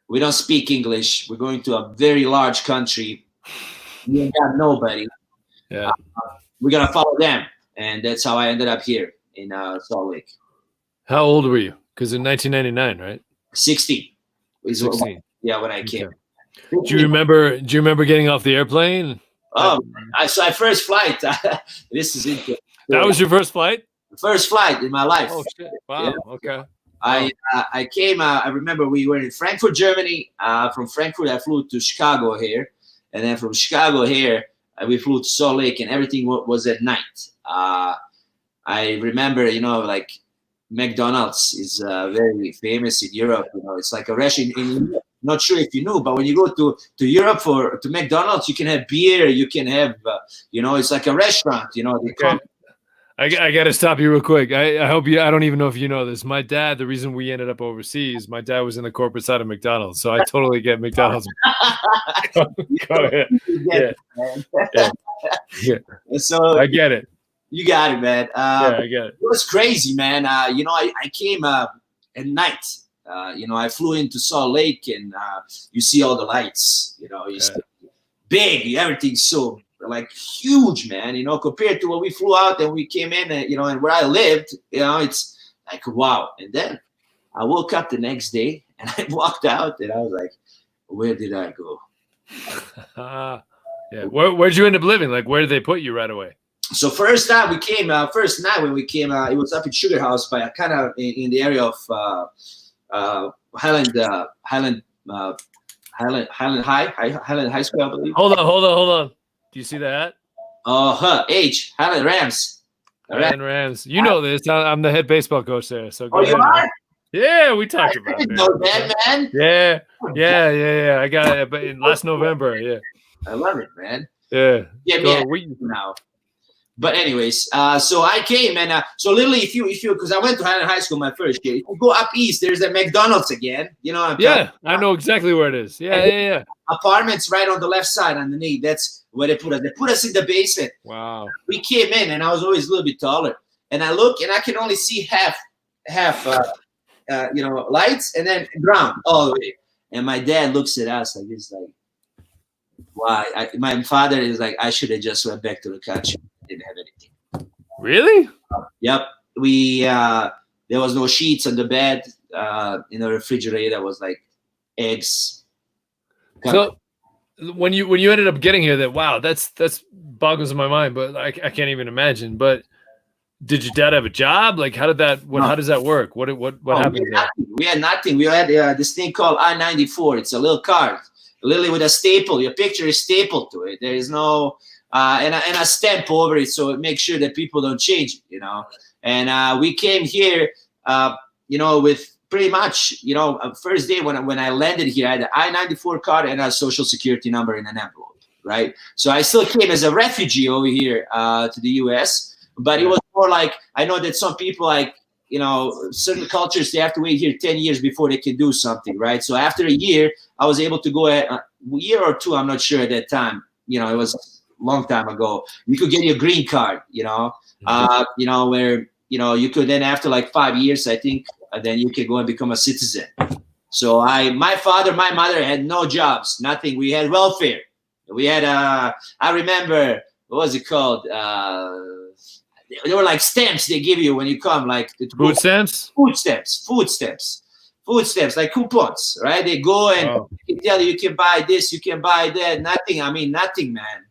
Speaker 2: We don't speak English. We're going to a very large country. We ain't got nobody.
Speaker 1: Yeah.
Speaker 2: We're gonna follow them, and that's how I ended up here in Salt Lake.
Speaker 1: How old were you? Because in 1999, right?
Speaker 2: 16.
Speaker 1: 16.
Speaker 2: Yeah, when I came.
Speaker 1: Okay. Do you remember getting off the airplane?
Speaker 2: Oh, I first flight. This is interesting.
Speaker 1: That was your first flight?
Speaker 2: First flight in my life.
Speaker 1: Oh shit! Wow. Yeah. Okay.
Speaker 2: I came. I remember we were in Frankfurt, Germany. From Frankfurt, I flew to Chicago here, and then from Chicago here, we flew to Salt Lake, and everything was at night. I remember, like McDonald's is very famous in Europe. It's like a restaurant. Not sure if you knew, but when you go to Europe to McDonald's, you can have beer. You can have, it's like a restaurant.
Speaker 1: Okay. I got to stop you real quick. I hope you. I don't even know if you know this. My dad. The reason we ended up overseas, my dad was in the corporate side of McDonald's, so I totally get McDonald's. Go ahead. Yeah. So I get it.
Speaker 2: You got it, man.
Speaker 1: Yeah, I get it.
Speaker 2: It was crazy, man. I came at night. I flew into Salt Lake, and you see all the lights. It's big. Everything's so huge, man. Compared to when we flew out and we came in, and where I lived, it's like wow. And then I woke up the next day and I walked out, and I was like, where did I go?
Speaker 1: Yeah. Where'd you end up living? Like, where did they put you right away?
Speaker 2: So first night when we came, it was up in Sugar House, by kind of in the area of Highland High School, I believe.
Speaker 1: Hold on. Do you see that?
Speaker 2: Highland Rams.
Speaker 1: Highland Rams. You know this. I'm the head baseball coach there. So go ahead.
Speaker 2: You are?
Speaker 1: Yeah, we talked about it.
Speaker 2: I know that, man.
Speaker 1: Yeah. I got it, but in last November. Yeah.
Speaker 2: I love it, man.
Speaker 1: Yeah.
Speaker 2: Now. But anyways, so I came, and so literally, if you because I went to Highland High School my first year. If you go up east, there's a McDonald's again.
Speaker 1: I know exactly where it is. Yeah.
Speaker 2: Apartments right on the left side underneath. That's where they put us. They put us in the basement.
Speaker 1: Wow.
Speaker 2: We came in, and I was always a little bit taller. And I look, and I can only see half, lights, and then ground all the way. And my dad looks at us like this, like, why? My father is like, I should have just went back to the country. Didn't have anything.
Speaker 1: Really?
Speaker 2: Yep. We there was no sheets on the bed. In the refrigerator was like eggs.
Speaker 1: So when you ended up getting here, that's boggles my mind. But I can't even imagine. But did your dad have a job? Like, how did that? How does that work? What happened there?
Speaker 2: We had nothing. We had this thing called I-94. It's a little card, literally with a staple. Your picture is stapled to it. There is no. And a stamp over it, so it makes sure that people don't change it, And we came here, with pretty much, first day when I landed here, I had an I-94 card and a social security number in an envelope, right? So I still came as a refugee over here to the U.S., but it was more like, I know that some people certain cultures, they have to wait here 10 years before they can do something, right? So after a year, I was able to go a year or two, I'm not sure at that time, it was long time ago. You could get your green card, where you could then after like 5 years, I think, then you could go and become a citizen. So my father, my mother had no jobs, nothing. We had welfare. We had I remember, what was it called? They were like stamps they give you when you come, like
Speaker 1: food stamps,
Speaker 2: like coupons, right? They go and tell you can buy this, you can buy that. Nothing, man.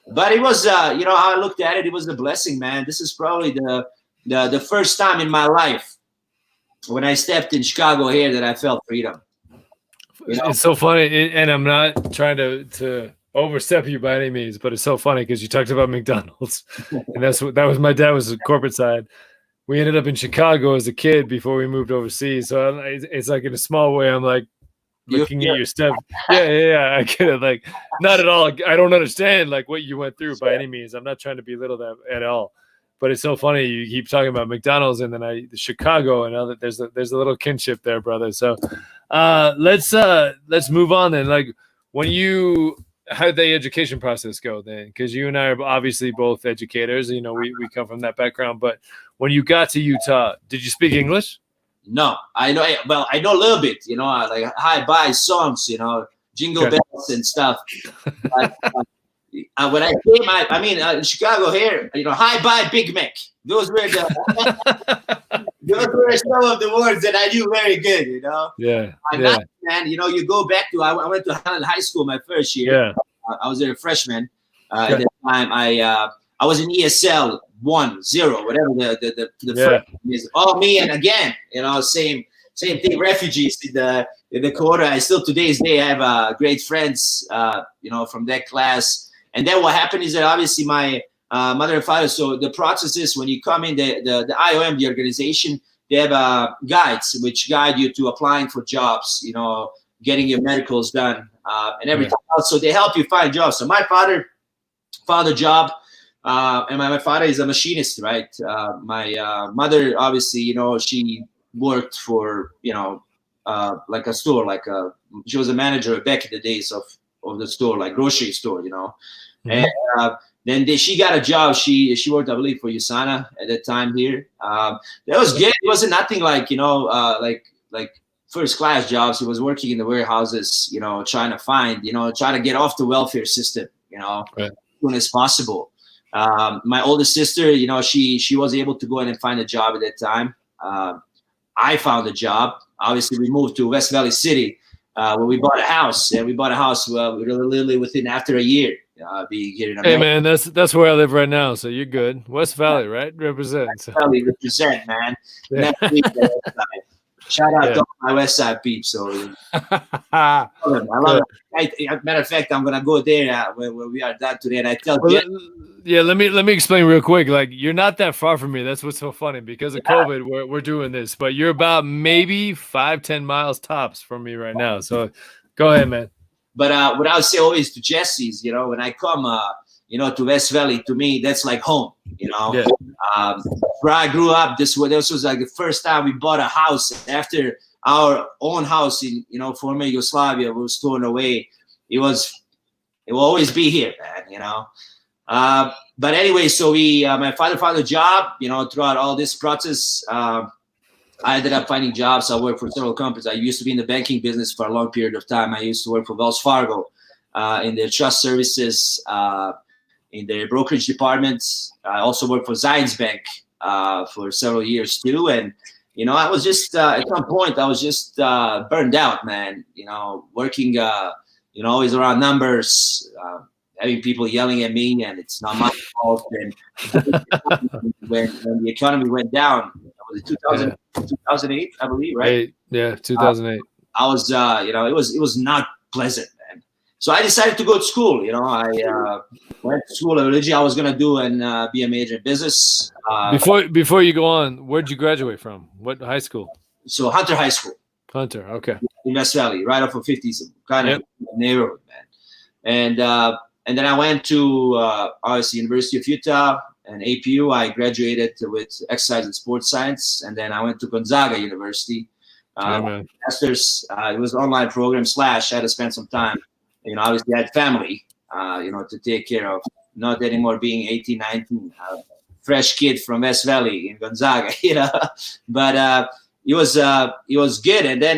Speaker 2: But it was, how I looked at it, it was a blessing, man. This is probably the first time in my life when I stepped in Chicago here that I felt freedom.
Speaker 1: It's so funny, and I'm not trying to overstep you by any means, but it's so funny because you talked about McDonald's, and that was my dad was the corporate side. We ended up in Chicago as a kid before we moved overseas. So it's like in a small way, I'm like looking at your stuff. Yeah. I get it. Like, not at all. I don't understand like what you went through by any means. I'm not trying to belittle that at all. but it's so funny. You keep talking about McDonald's and then Chicago, and other, there's a little kinship there, brother. So let's move on then. Like, when how did the education process go then? Because you and I are obviously both educators. You know, we come from that background. But when you got to Utah, did you speak English?
Speaker 2: No, I know. Well, I know a little bit. You know, like hi bye songs. You know, jingle bells and stuff. But, when I came, I mean, in Chicago here, you know, hi bye Big Mac. Those were some of the words that I knew very good. You know.
Speaker 1: Yeah.
Speaker 2: Man, you know, you go back to I went to Highland High School my first year.
Speaker 1: Yeah.
Speaker 2: I was a freshman at that time. I was in ESL 1-0, whatever the freshman is. Oh, me and again, you know, same thing. Refugees in the quarter. I still to this day have great friends, you know, from that class. And then what happened is that obviously my mother and father. So the process is when you come in the IOM, the organization, they have guides which guide you to applying for jobs, you know, getting your medicals done and everything else. So they help you find jobs. So my father found a job, and my father is a machinist, right? My mother, obviously, you know, she worked for, you know, like a store, she was a manager back in the days of the store, like grocery store, you know. And then she got a job. She worked, I believe, for USANA at that time here. That was good. It wasn't nothing like, you know, like first class jobs. He was working in the warehouses, you know, trying to get off the welfare system, you know, as soon as possible. My oldest sister, you know, she was able to go in and find a job at that time. I found a job. Obviously, we moved to West Valley City, where we bought a house, and we bought a house literally within after a year. Being here in America.
Speaker 1: Hey man, that's where I live right now, so you're good. West Valley, right? Represent.
Speaker 2: West Valley represent, man. Yeah. Shout out to my West Side peeps. So I love it. Matter of fact, I'm gonna go there when we are done today, and I tell you.
Speaker 1: Let me explain real quick. Like, you're not that far from me. That's what's so funny. Because of COVID, we're doing this, but you're about maybe 5-10 miles tops from me right now. So go ahead, man.
Speaker 2: But what I would say always to Jesse's, you know, when I come, you know, to West Valley, to me, that's like home, you know. Yeah. Where I grew up, this was like the first time we bought a house after our own house in, you know, former Yugoslavia was torn away. It will always be here, man, you know. But anyway, so my father found a job, you know, throughout all this process. I ended up finding jobs. I worked for several companies. I used to be in the banking business for a long period of time. I used to work for Wells Fargo in their trust services, in their brokerage departments. I also worked for Zions Bank for several years too. And, you know, I was just, at some point, I was just burned out, man. You know, working, you know, always around numbers, having people yelling at me, and it's not my fault. And when the economy went down, was it 2008, I believe, right?
Speaker 1: 2008.
Speaker 2: I was, you know, it was not pleasant, man. So I decided to go to school. You know, I went to school. Originally, I was gonna do and be a major in business.
Speaker 1: Before you go on, where'd you graduate from? What high school?
Speaker 2: So Hunter High School.
Speaker 1: Hunter, okay.
Speaker 2: In West Valley, right off of 50s, kind of neighborhood, man. And then I went to obviously University of Utah. And APU, I graduated with exercise and sports science, and then I went to Gonzaga University. Masters, it was an online program / I had to spend some time. You know, obviously I had family, you know, to take care of. Not anymore being 18, 19, fresh kid from West Valley in Gonzaga, you know. But it was good. And then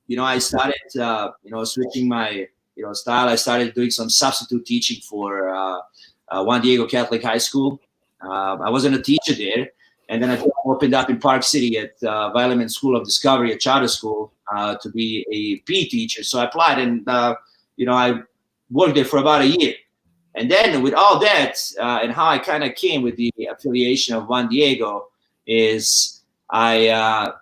Speaker 2: you know, I started you know, switching my style. I started doing some substitute teaching for Juan Diego Catholic High School. I wasn't a teacher there, and then I opened up in Park City at Weileman School of Discovery, a charter school, to be a PE teacher. So I applied, and you know, I worked there for about a year. And then with all that, and how I kind of came with the affiliation of Juan Diego is I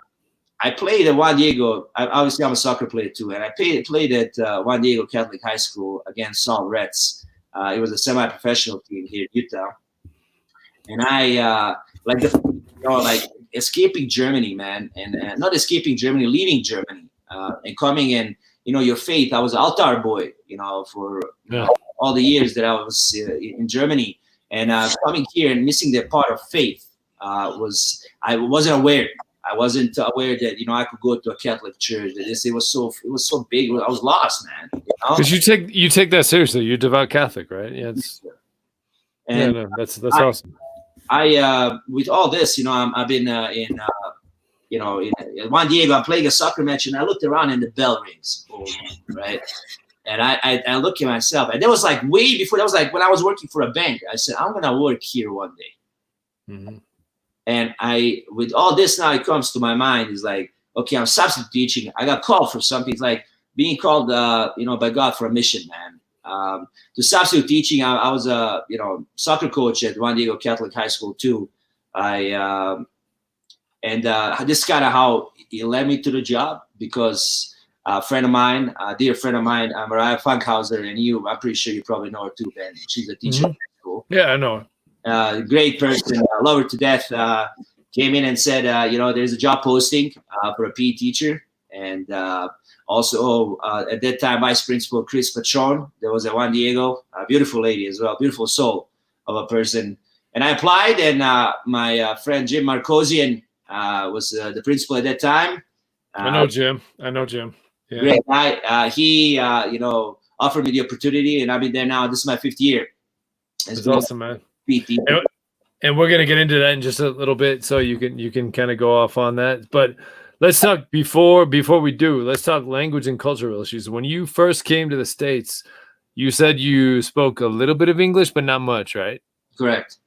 Speaker 2: played at Juan Diego. Obviously, I'm a soccer player too, and I played at Juan Diego Catholic High School against Salt Reds. It was a semi-professional team here in Utah. And I like escaping Germany, man, and not escaping Germany, leaving Germany, and coming in, you know, your faith. I was an altar boy, you know, for all the years that I was in Germany, And coming here and missing that part of faith I wasn't aware. I wasn't aware that I could go to a Catholic church. That it was so big. I was lost, man.
Speaker 1: Because you take that seriously. You're devout Catholic, right? Yeah. That's awesome.
Speaker 2: I with all this, I've been in Juan Diego. I'm playing a soccer match, and I looked around, and the bell rings, right? And I look at myself, and that was like way before. That was like when I was working for a bank. I said, I'm gonna work here one day.
Speaker 1: Mm-hmm.
Speaker 2: And with all this now, it comes to my mind is like, okay, I'm substitute teaching. I got called for something. It's like being called, by God for a mission, man. To substitute teaching, I was a, soccer coach at Juan Diego Catholic High School too. This is kind of how it led me to the job, because a friend of mine, a dear friend of mine, Mariah Funkhauser, and I'm pretty sure you probably know her too, Ben. She's a teacher at school.
Speaker 1: Yeah, I know her.
Speaker 2: Great person, love her to death. Came in and said, there's a job posting for a PE teacher, and also at that time, Vice Principal Chris Patron. There was a Juan Diego, a beautiful lady as well, beautiful soul of a person. And I applied, and my friend Jim Marcosian was the principal at that time.
Speaker 1: I know Jim. Yeah.
Speaker 2: Great guy. He offered me the opportunity, and I've been there now. This is my 5th year.
Speaker 1: It's awesome, man. And we're gonna get into that in just a little bit, so you can kind of go off on that. But let's talk before we do. Let's talk language and cultural issues. When you first came to the States, you said you spoke a little bit of English, but not much, right?
Speaker 2: Correct.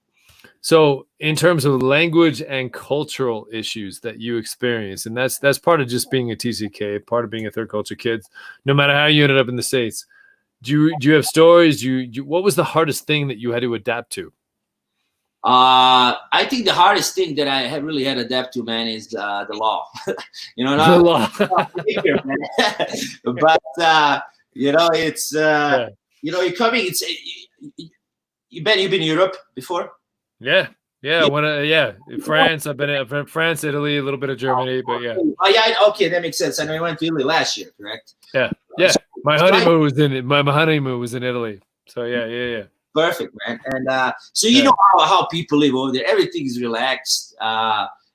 Speaker 1: So, in terms of language and cultural issues that you experience, and that's part of just being a TCK, part of being a third culture kid. No matter how you ended up in the States, do you have stories? What was the hardest thing that you had to adapt to?
Speaker 2: I think the hardest thing that I have really had to adapt to, man, is the law.
Speaker 1: The law.
Speaker 2: But it's you're coming. You've been in Europe before?
Speaker 1: Yeah. France. I've been in France, Italy, a little bit of Germany, but yeah.
Speaker 2: Oh yeah, okay, that makes sense. I know you went to Italy last year, correct?
Speaker 1: Yeah. My honeymoon was in Italy. So yeah.
Speaker 2: Perfect, man. And so you know how people live over there. Everything is relaxed.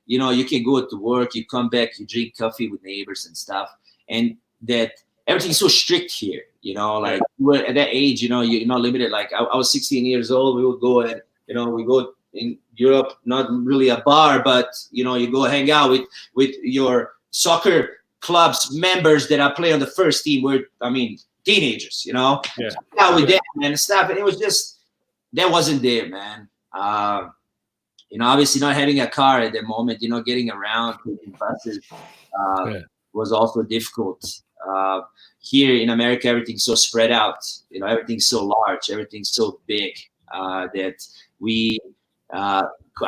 Speaker 2: You can go to work, you come back, you drink coffee with neighbors and stuff, and that everything's so strict here. Like we're at that age, you're not limited. Like I was 16 years old. We would go and we go in Europe, not really a bar, but you go hang out with your soccer club's members that I play on the first team. Teenagers, out with them and stuff. And it was just, that wasn't there, man. Obviously not having a car at the moment, getting around, taking buses was also difficult. Here in America, everything's so spread out, everything's so large, everything's so big that I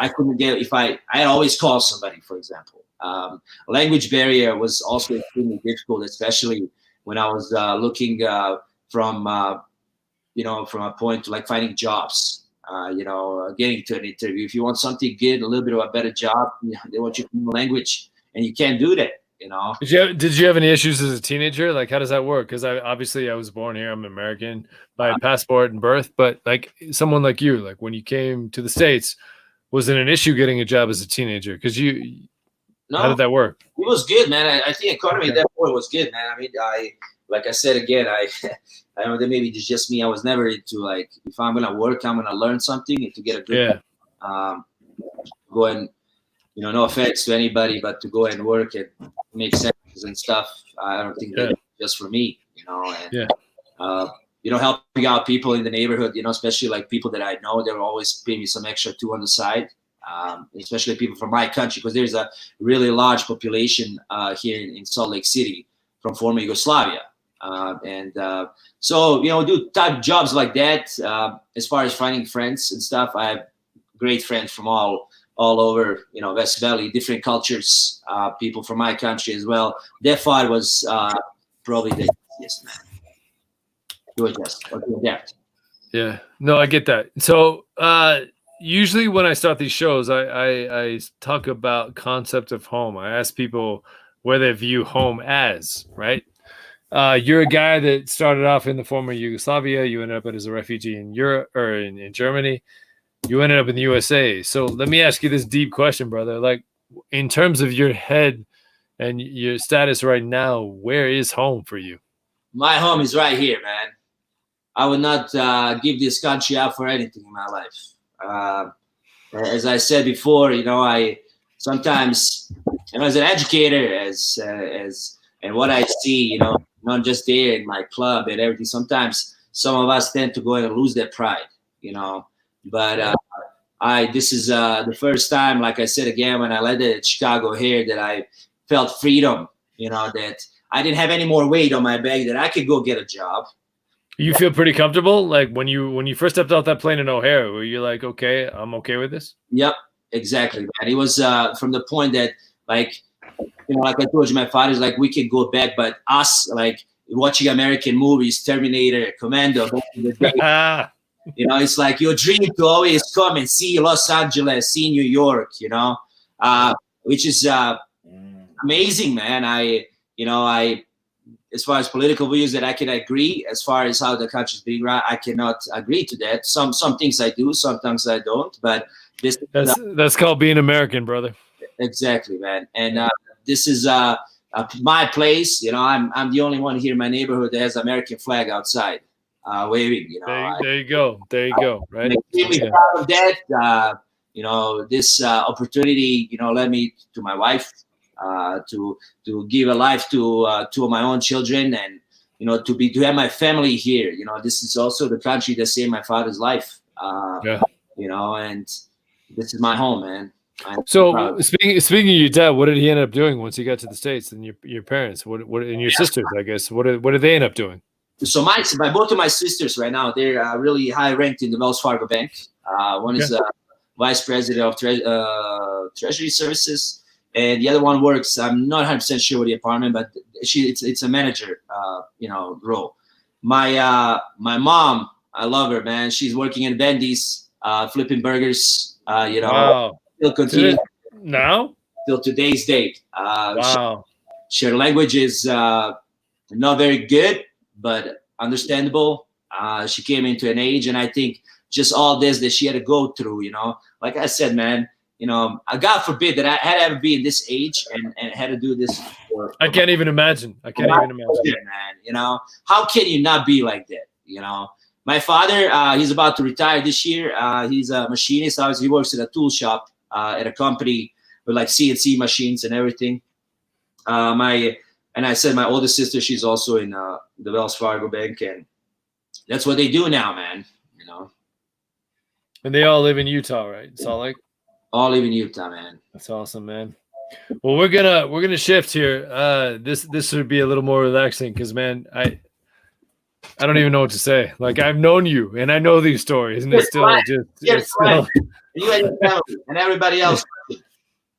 Speaker 2: couldn't get, if I always call somebody, for example. Language barrier was also extremely difficult, especially when I was looking from a point to like finding jobs, getting to an interview. If you want something good, a little bit of a better job, they want you to know language, and you can't do that.
Speaker 1: Did you have any issues as a teenager? Like, how does that work? Because I was born here. I'm American by passport and birth, but like someone like you, like when you came to the States, was it an issue getting a job as a teenager? Because how did that work?
Speaker 2: It was good, man. I think economy at that point was good, man. Like I said again, I know that maybe it's just me. I was never into like, if I'm gonna work, I'm gonna learn something and to get a good go and no offense to anybody, but to go and work and make sentences and stuff, I don't think that's just for me, helping out people in the neighborhood, especially like people that I know, they will always pay me some extra too on the side. Especially people from my country, because there's a really large population here in Salt Lake City from former Yugoslavia. So, do type jobs like that. As far as finding friends and stuff, I have great friends from all over, West Valley, different cultures, people from my country as well. That part was probably the easiest, man. Do adapt.
Speaker 1: Yeah, no, I get that. So usually when I start these shows, I talk about concept of home. I ask people where they view home as, right? You're a guy that started off in the former Yugoslavia. You ended up as a refugee in Europe or in Germany. you ended up in the USA. So let me ask you this deep question, brother. Like, in terms of your head and your status right now, where is home for you?
Speaker 2: My home is right here, man. I would not give this country up for anything in my life. As I said before, I sometimes, as an educator, as and what I see, not just there in my club and everything. Sometimes some of us tend to go and lose their pride, But this is the first time, like I said again, when I landed at Chicago here, that I felt freedom. That I didn't have any more weight on my back, that I could go get a job.
Speaker 1: You feel pretty comfortable, like when you first stepped off that plane in O'Hare, were you like, okay, I'm okay with this?
Speaker 2: Yep, exactly, man. It was from the point that, like, like I told you, my father's like, we can go back, but us, like, watching American movies, Terminator, Commando, back in the day, it's like your dream to always come and see Los Angeles, see New York, which is amazing, man. I as far as political views that I can agree, as far as how the country's being run, I cannot agree to that. Some things I do, sometimes I don't. But
Speaker 1: that's called being American, brother.
Speaker 2: Exactly, man. And this is my place. I'm the only one here in my neighborhood that has American flag outside waving.
Speaker 1: There you go. Right.
Speaker 2: I'm extremely proud of that. This opportunity, led me to my wife. To give a life to two of my own children, and to have my family here. This is also the country that saved my father's life. And this is my home, man.
Speaker 1: So speaking of your dad, what did he end up doing once he got to the States? And your parents, what and your sisters, I guess, what did they end up doing?
Speaker 2: So both of my sisters right now, they're really high ranked in the Wells Fargo Bank. One is vice president of Treasury Services. And the other one works, I'm not 100% sure with the apartment, but it's a manager, role. My mom, I love her, man. She's working in Bentley's, flipping burgers,
Speaker 1: Wow.
Speaker 2: Still continuing
Speaker 1: now?
Speaker 2: Till today's date.
Speaker 1: Wow.
Speaker 2: Her language is not very good, but understandable. She came into an age, and I think just all this that she had to go through, like I said, man, God forbid that I had to ever be in this age and had to do this.
Speaker 1: I can't even imagine. Man.
Speaker 2: How can you not be like that? My father, he's about to retire this year. He's a machinist. Obviously, he works at a tool shop at a company with like CNC machines and everything. And I said my oldest sister, she's also in the Wells Fargo Bank, and that's what they do now, man.
Speaker 1: And they all live in Utah, right? Salt Lake.
Speaker 2: All live in Utah, man.
Speaker 1: That's awesome, man. Well, we're gonna shift here. This should be a little more relaxing because, man, I don't even know what to say. Like, I've known you and I know these stories, and it's still still.
Speaker 2: You and your family and everybody else.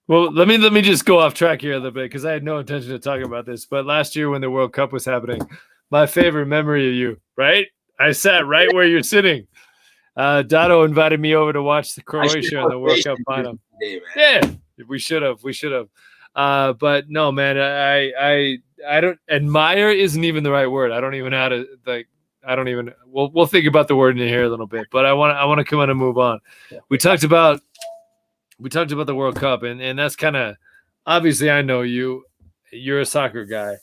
Speaker 1: Well, let me just go off track here a little bit because I had no intention of talking about this. But last year when the World Cup was happening, my favorite memory of you, right? I sat right where you're sitting. Dotto invited me over to watch the Croatia in the World Cup final. Yeah, we should have. But no, man, I don't admire isn't even the right word. I don't even know how to like. I don't even. We'll think about the word in here a little bit. But I want to come on and move on. We talked about the World Cup, and that's kind of obviously. I know you. You're a soccer guy.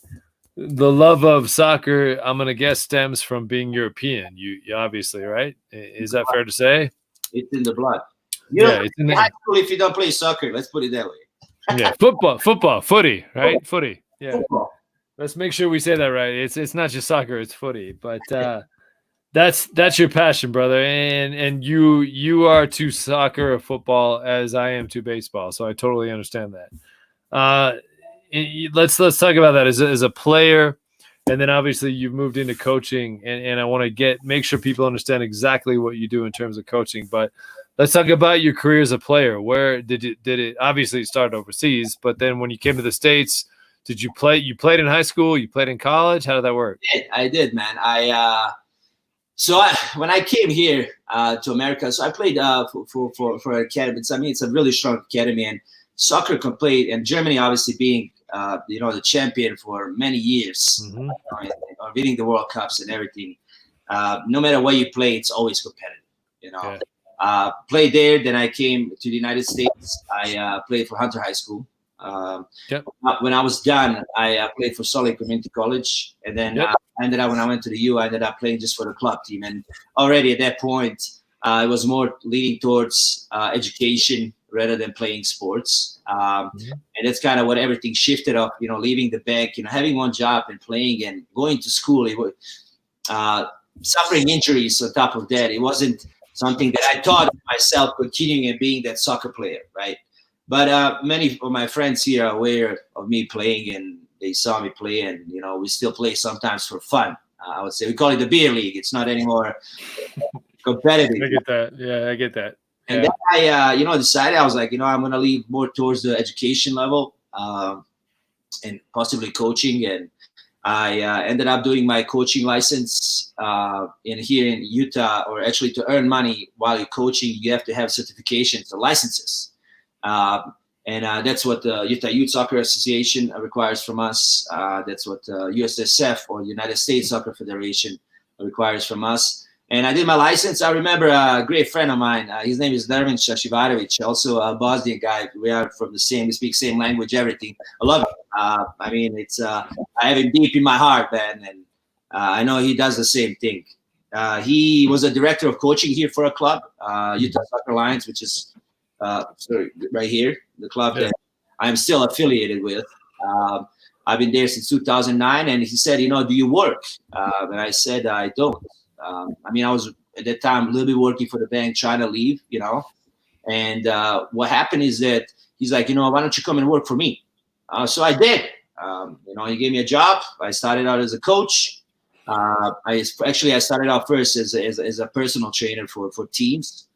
Speaker 1: The love of soccer, I'm going to guess, stems from being European. You obviously, right? Is that fair to say?
Speaker 2: It's in the blood.
Speaker 1: It's in
Speaker 2: high school if you don't play soccer. Let's put it that way.
Speaker 1: Yeah, football, footy, right? Footy. Yeah.
Speaker 2: Football.
Speaker 1: Let's make sure we say that right. It's not just soccer, it's footy. But that's your passion, brother. And you are to soccer or football as I am to baseball. So I totally understand that. Let's talk about that as a player, and then obviously you've moved into coaching, and I want to make sure people understand exactly what you do in terms of coaching. But let's talk about your career as a player. Where did it obviously start overseas, but then when you came to the States, did you play? You played in high school, you played in college. How did that work?
Speaker 2: I did, man. When I came here to America, so I played for academies. I mean, it's a really strong academy, and soccer can play, and Germany obviously being the champion for many years, or winning the World Cups and everything. No matter where you play, it's always competitive. Played there. Then I came to the United States. I played for Hunter High School. When I was done, I played for Sully Community College, and then I ended up, when I went to the U, I ended up playing just for the club team. And already at that point, I was more leaning towards education rather than playing sports. And that's kind of what everything shifted up, leaving the bank, having one job and playing and going to school. It was suffering injuries on top of that. It wasn't something that I thought of myself continuing and being that soccer player, right? But many of my friends here are aware of me playing, and they saw me play, and we still play sometimes for fun. I would say we call it the beer league. It's not anymore competitive.
Speaker 1: I get that. Yeah, I get that.
Speaker 2: And then I, decided, I was like, I'm going to leave more towards the education level and possibly coaching. And I ended up doing my coaching license here in Utah, or actually to earn money while you're coaching, you have to have certifications or licenses. And that's what the Utah Youth Soccer Association requires from us. That's what USSF, or United States Soccer Federation, requires from us. And I did my license. I remember a great friend of mine. His name is Nermin Shashivarovic, also a Bosnian guy. We are from we speak same language, everything. I love it. It's I have him deep in my heart, man. And I know he does the same thing. He was a director of coaching here for a club, Utah Soccer Alliance, which is right here, the club that I'm still affiliated with. I've been there since 2009. And he said, do you work? And I said, I don't. I was at that time a little bit working for the bank, trying to leave, and what happened is that he's like, why don't you come and work for me? So I did. He gave me a job. I started out as a coach. I started out first as a personal trainer for teams,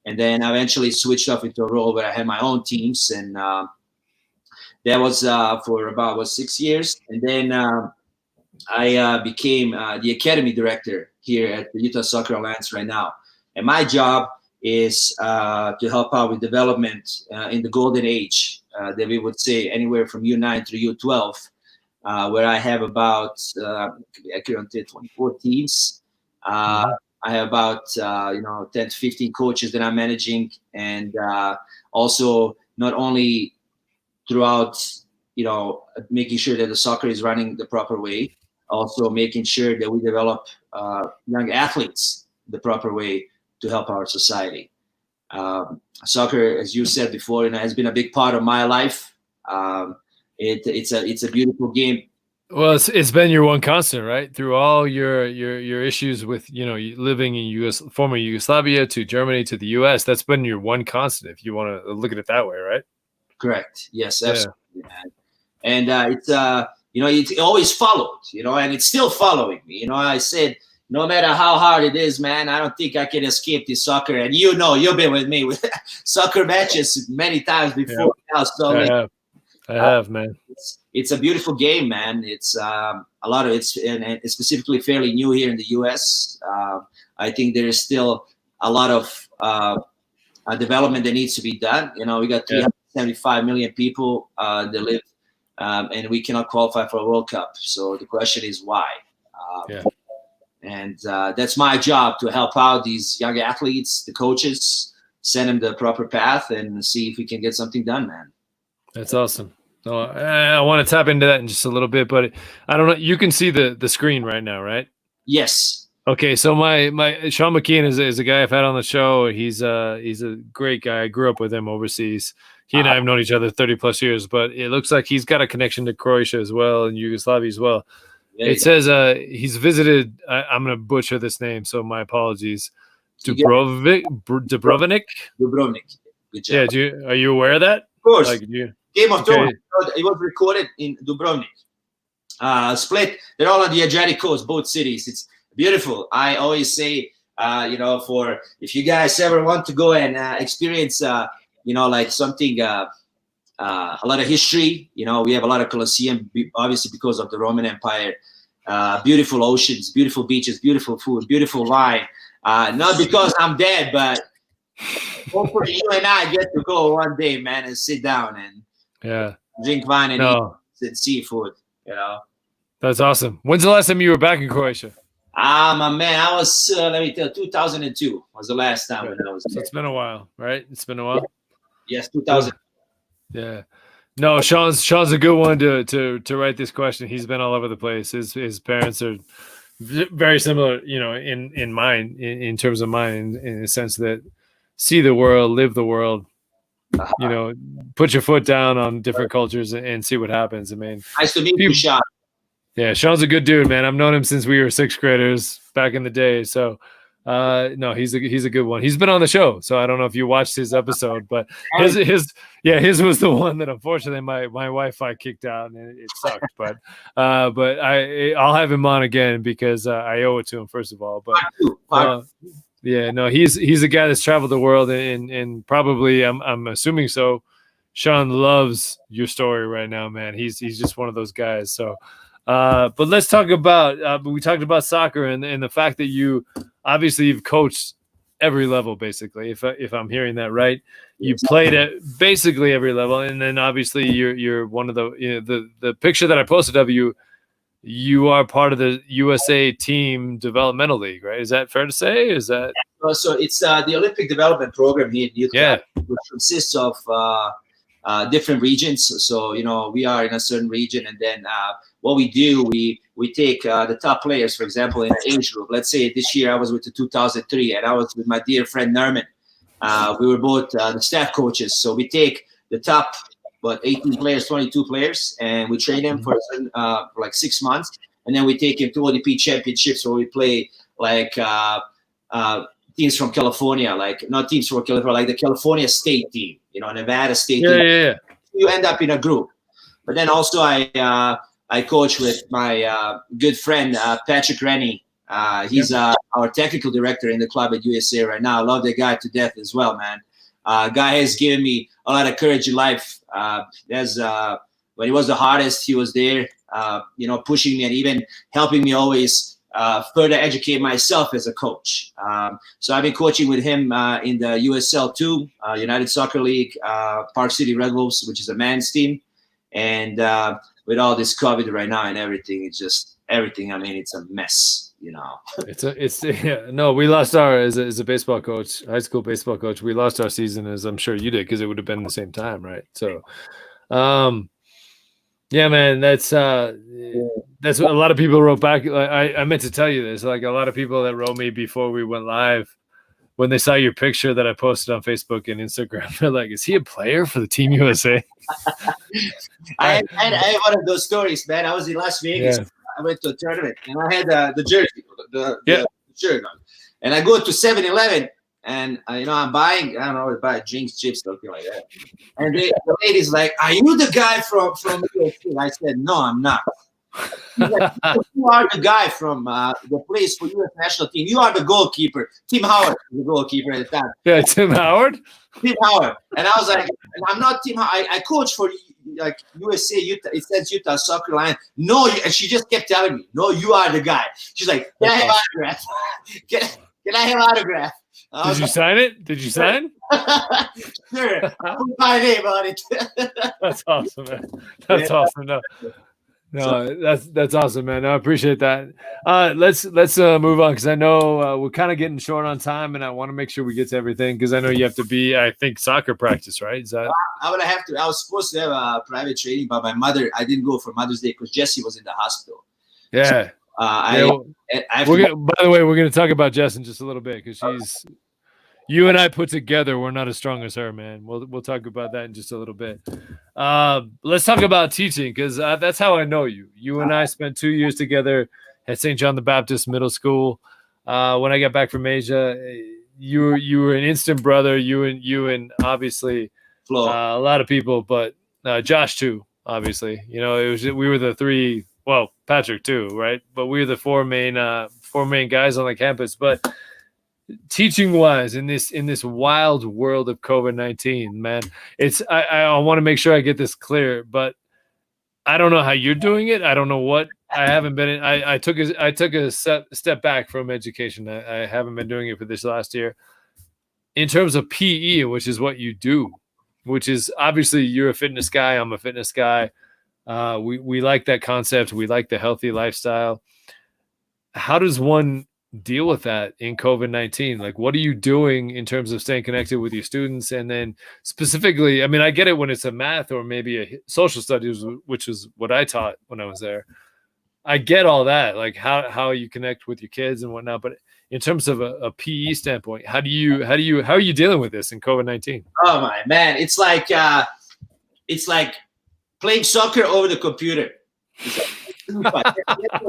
Speaker 2: and then I eventually switched off into a role where I had my own teams, and that was for about 6 years, and then I became the academy director here at the Utah Soccer Alliance right now. And my job is to help out with development in the golden age, that we would say anywhere from U9 through U12, where I have about, I currently 24 teams. I have about, 10 to 15 coaches that I'm managing. And also not only throughout, making sure that the soccer is running the proper way, also making sure that we develop young athletes the proper way to help our society. Soccer, as you said before, has been a big part of my life. It's a beautiful game.
Speaker 1: Well, it's been your one constant, right? Through all your issues with living in former Yugoslavia to Germany to the U.S., that's been your one constant, if you want to look at it that way, right?
Speaker 2: Correct. Yes, absolutely, man. And it always followed, and it's still following me. I said, no matter how hard it is, man, I don't think I can escape this soccer. And you've been with me with soccer matches many times before now. So
Speaker 1: I have, man.
Speaker 2: It's a beautiful game, man. It's a lot of it's, and it's specifically fairly new here in the U.S. I think there is still a lot of development that needs to be done. We got 375 million people that live. And we cannot qualify for a World Cup. So the question is why? And that's my job, to help out these young athletes, the coaches, send them the proper path, and see if we can get something done, man.
Speaker 1: That's awesome. So I want to tap into that in just a little bit, but I don't know. You can see the screen right now, right?
Speaker 2: Yes.
Speaker 1: Okay, so my Sean McKeon is a guy I've had on the show. He's a great guy. I grew up with him overseas. He and I have known each other 30 plus years, but it looks like he's got a connection to Croatia as well and Yugoslavia as well. It says he's visited. I'm going to butcher this name, so my apologies. Dubrovnik.
Speaker 2: Dubrovnik. Good job.
Speaker 1: Yeah, are you aware of that?
Speaker 2: Of course. Game of Thrones. It was recorded in Dubrovnik. Split. They're all on the Adriatic coast, both cities. It's beautiful. I always say, for if you guys ever want to go and experience, like something, a lot of history. We have a lot of Colosseum, obviously because of the Roman Empire. Beautiful oceans, beautiful beaches, beautiful food, beautiful wine. Not because I'm dead, but hopefully you and I get to go one day, man, and sit down and drink wine and eat seafood.
Speaker 1: That's awesome. When's the last time you were back in Croatia?
Speaker 2: My man, I was, let me tell you, 2002 was the last time when I was there.
Speaker 1: So it's been a while, right? It's been a while.
Speaker 2: Yes, 2000.
Speaker 1: Yeah. No, Sean's a good one to write this question. He's been all over the place. His parents are very similar, you know, in mind, in terms of mine, in the sense that see the world, live the world, you know, put your foot down on different cultures and see what happens. I mean,
Speaker 2: Nice to meet you, Sean.
Speaker 1: Yeah, Sean's a good dude, man. I've known him since we were sixth graders back in the day. So, no, he's a good one. He's been on the show, so I don't know if you watched his episode, but his was the one that unfortunately my Wi-Fi kicked out and it sucked. But I'll have him on again because I owe it to him first of all. But yeah, no, he's a guy that's traveled the world and probably I'm assuming so. Sean loves your story right now, man. He's just one of those guys. So. But let's talk about. We talked about soccer and the fact that you obviously you've coached every level, basically. If I'm hearing that right, you played at basically every level, and then obviously you're one of the, you know, the picture that I posted of you. You are part of the USA Team Developmental League, right? Is that fair to say? Is that
Speaker 2: so? It's the Olympic Development Program here in Utah, which consists of different regions. So, you know, we are in a certain region, and then what we do, we take the top players, for example, in an age group. Let's say this year I was with the 2003, and I was with my dear friend Nerman. We were both the staff coaches. So we take the top, 18 players, 22 players, and we train them for like 6 months, and then we take them to ODP championships where we play like teams from California, like not teams from California, like the California State team, you know, Nevada State team.
Speaker 1: Yeah.
Speaker 2: You end up in a group. But then also I coach with my good friend Patrick Rennie. He's our technical director in the club at USA right now. I love that guy to death as well, man. Guy has given me a lot of courage in life. When it was the hardest, he was there, you know, pushing me and even helping me always further educate myself as a coach. So I've been coaching with him in the USL2, United Soccer League, Park City Red Wolves, which is a men's team. And with all this COVID right now and everything, it's just everything. I mean, it's a mess, you know. No, we lost our as a baseball coach, high school baseball coach. We lost our season, as I'm sure you did, because it would have been the same time, right? So, yeah, man, that's what a lot of people wrote back. I meant to tell you this. Like a lot of people that wrote me before we went live, when they saw your picture that I posted on Facebook and Instagram, they're like, "Is he a player for the Team USA?" I had one of those stories, man. I was in Las Vegas. Yeah. I went to a tournament and I had the jersey, the shirt on, and I go to 7-Eleven. And you know, I'm buying, I don't know, buy drinks, chips, something like that. And the lady's like, "Are you the guy from UFC?" I said, "No, I'm not." She's like, "You are the guy from the place for U.S. national team. You are the goalkeeper. Tim Howard was the goalkeeper at the time."
Speaker 1: Yeah, Tim Howard.
Speaker 2: Tim Howard. And I was like, "I'm not Tim Howard. I coach for like USA, Utah. It says Utah Soccer Line." No, and she just kept telling me, "No, you are the guy." She's like, "Can I have autograph? Can I have autograph?"
Speaker 1: Did you sign it? Did you sign?
Speaker 2: Sure. I'll put my name on it.
Speaker 1: That's awesome, man. That's awesome. No, that's awesome, man. I appreciate that. Let's move on because I know we're kind of getting short on time, and I want to make sure we get to everything because I know you have to be, I think, soccer practice, right? Is that?
Speaker 2: I'm gonna have to. I was supposed to have a private training, but my mother, I didn't go for Mother's Day because Jessie was in the hospital.
Speaker 1: Yeah.
Speaker 2: So,
Speaker 1: by the way, we're going to talk about Jess in just a little bit because you and I put together, we're not as strong as her, man. We'll talk about that in just a little bit. Let's talk about teaching because that's how I know you. You and I spent 2 years together at St. John the Baptist Middle School. When I got back from Asia, you were an instant brother. You and obviously a lot of people, but Josh too. Obviously, you know, we were the three. Well, Patrick too, right? But we were the four main guys on the campus. But teaching wise, in this wild world of COVID-19, man, I want to make sure I get this clear. But I don't know how you're doing it. I don't know what I haven't been. I took a step back from education. I haven't been doing it for this last year. In terms of PE, which is what you do, which is obviously you're a fitness guy. I'm a fitness guy. We like that concept. We like the healthy lifestyle. how does one deal with that in COVID-19? Like, what are you doing in terms of staying connected with your students? And then specifically, I mean, I get it when it's a math or maybe a social studies, which is what I taught when I was there. I get all that, like how you connect with your kids and whatnot. But in terms of a PE standpoint, how are you dealing with this in COVID-19?
Speaker 2: Oh my man, it's like playing soccer over the computer. That's what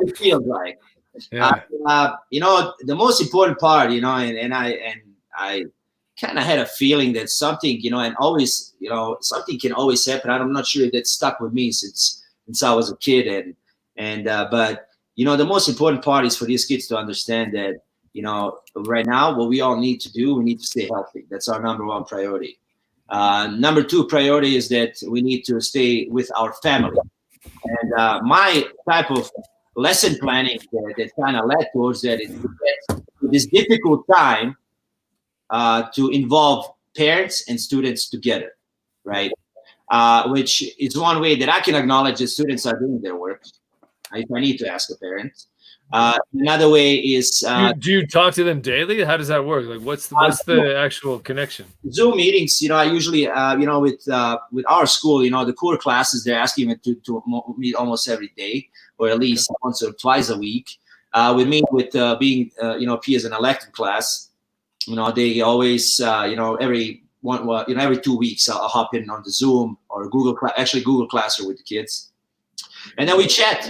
Speaker 2: it feels like.
Speaker 1: Yeah.
Speaker 2: The most important part, and I kind of had a feeling that something, and always, something can always happen. I'm not sure if that stuck with me since I was a kid, but the most important part is for these kids to understand that, right now, what we all need to do, we need to stay healthy. That's our number one priority. Number two priority is that we need to stay with our family. And my type of lesson planning that kind of led towards that is to get this difficult time to involve parents and students together, right? Which is one way that I can acknowledge that students are doing their work. If I need to ask a parent. Another way is
Speaker 1: do you talk to them daily? How does that work? Like, what's the actual connection?
Speaker 2: Zoom meetings. I usually with our school, the core classes, they're asking me to meet almost every day, or at least once or twice a week. With me, with being P as an elective class, they always every 2 weeks I'll hop in on the Zoom or Google Classroom with the kids. And then we chat,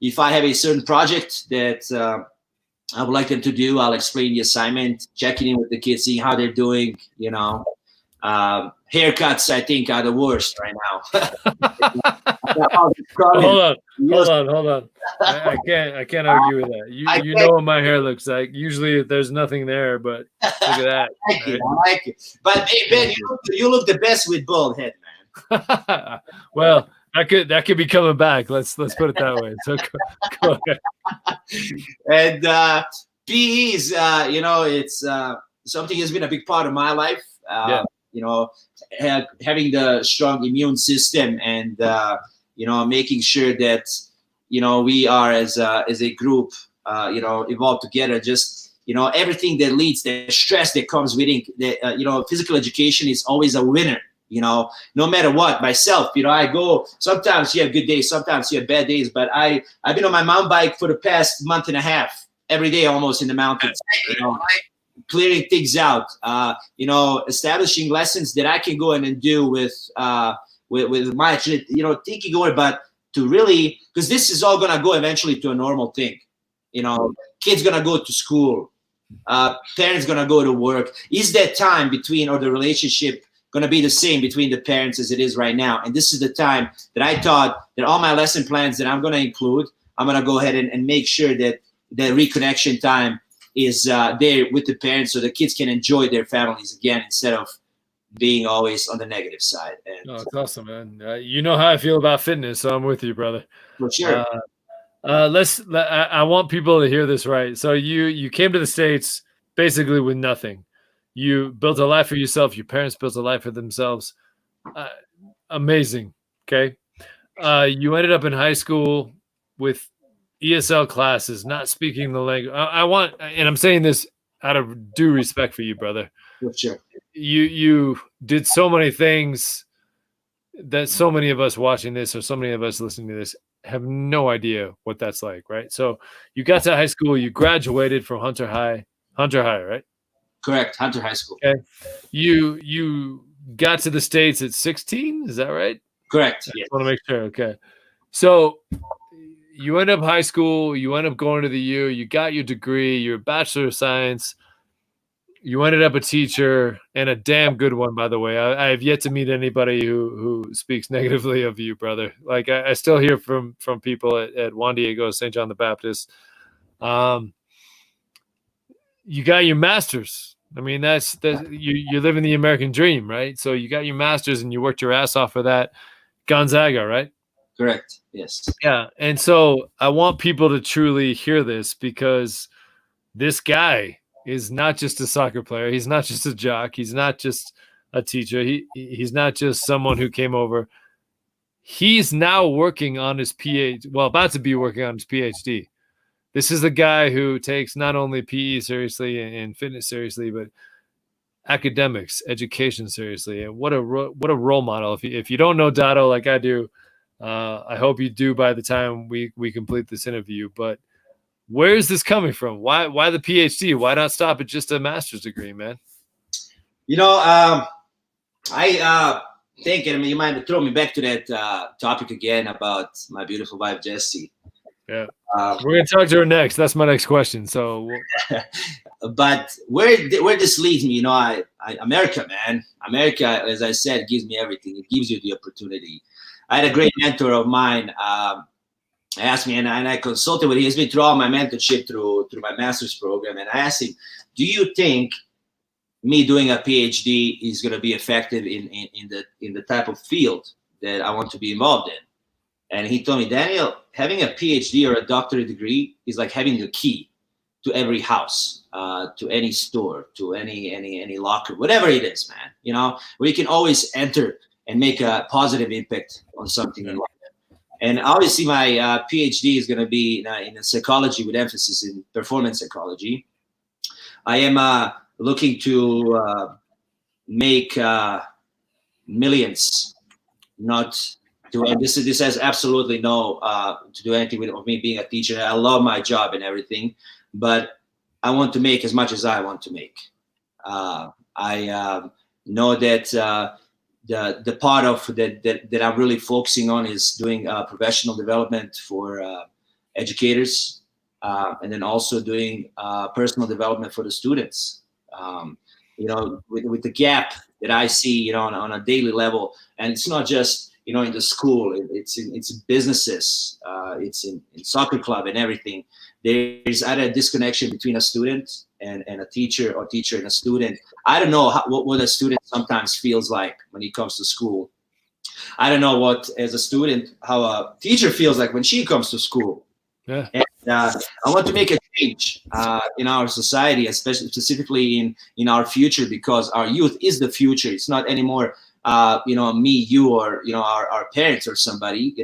Speaker 2: if I have a certain project that I would like them to do, I'll explain the assignment, checking in with the kids, seeing how they're doing, haircuts, I think, are the worst right now.
Speaker 1: Hold on. I can't argue with that. You know what my hair looks like. Usually there's nothing there, but look at that.
Speaker 2: I like it. But hey, Ben, you look the best with bald head, man.
Speaker 1: Well, that could be coming back. Let's put it that way. So go ahead.
Speaker 2: And PEs, it's something has been a big part of my life. Having the strong immune system and making sure that we are as a group evolved together. Just everything that leads the stress that comes with it. Physical education is always a winner. No matter what. Myself, I go. Sometimes you have good days, sometimes you have bad days. But I've been on my mountain bike for the past month and a half, every day almost in the mountains. Clearing things out. Establishing lessons that I can go in and do with my thinking over, but to really, because this is all gonna go eventually to a normal thing. Kids gonna go to school, parents gonna go to work. Is that time between, or the relationship, going to be the same between the parents as it is right now? And this is the time that I thought that all my lesson plans that I'm going to include, I'm going to go ahead and make sure that the reconnection time is there with the parents, so the kids can enjoy their families again instead of being always on the negative side. And
Speaker 1: it's awesome, man. You know how I feel about fitness, so I'm with you, brother.
Speaker 2: For sure.
Speaker 1: I want people to hear this right. So you came to the States basically with nothing. You built a life for yourself. Your parents built a life for themselves. Amazing. Okay. You ended up in high school with ESL classes, not speaking the language. And I'm saying this out of due respect for you, brother.
Speaker 2: For sure.
Speaker 1: You did so many things that so many of us watching this or so many of us listening to this have no idea what that's like, right? So you got to high school, you graduated from Hunter High, right?
Speaker 2: Correct. Hunter High School.
Speaker 1: Okay. You got to the States at 16, is that right?
Speaker 2: Correct.
Speaker 1: I want to make sure. Okay. So you end up high school, you end up going to the U, you got your degree, your Bachelor of Science, you ended up a teacher, and a damn good one, by the way. I have yet to meet anybody who speaks negatively of you, brother. Like I still hear from people at Juan Diego, St. John the Baptist. You got your master's. I mean, that's you're living the American dream, right? So you got your master's and you worked your ass off for that. Gonzaga, right?
Speaker 2: Correct. Yes.
Speaker 1: Yeah. And so I want people to truly hear this, because this guy is not just a soccer player. He's not just a jock. He's not just a teacher. He's not just someone who came over. He's now working on his PhD. Well, about to be working on his PhD. This is the guy who takes not only PE seriously and fitness seriously, but academics, education seriously. And what a role model. If you don't know Dotto like I do, I hope you do by the time we complete this interview. But where is this coming from? Why the PhD? Why not stop at just a master's degree, man?
Speaker 2: I think, and you might throw me back to that topic again about my beautiful wife, Jessie.
Speaker 1: Yeah. We're going to talk to her next. That's my next question. So,
Speaker 2: but where this leads me, America, man, America, as I said, gives me everything. It gives you the opportunity. I had a great mentor of mine. Asked me, and I consulted with him. He's been throughout my mentorship through my master's program, and I asked him, "Do you think me doing a PhD is going to be effective in the type of field that I want to be involved in?" And he told me, "Daniel, having a PhD or a doctorate degree is like having the key to every house, to any store, to any locker, whatever it is, man. Where you can always enter and make a positive impact on something in life." And obviously, my PhD is going to be in psychology with emphasis in performance psychology. I am looking to make millions, not to. And this has absolutely no to do anything with me being a teacher. I love my job and everything, but I want to make as much as I want to make. I know that. The part of that I'm really focusing on is doing professional development for educators, and then also doing personal development for the students. With the gap that I see, on a daily level, and it's not just in the school. It's in businesses. It's in soccer club and everything. There's either a disconnection between a student and a teacher, or teacher and a student. I don't know what a student sometimes feels like when he comes to school. I don't know as a student, how a teacher feels like when she comes to school.
Speaker 1: Yeah.
Speaker 2: And I want to make a change in our society, especially specifically in our future, because our youth is the future. It's not anymore, me, you, or our parents or somebody.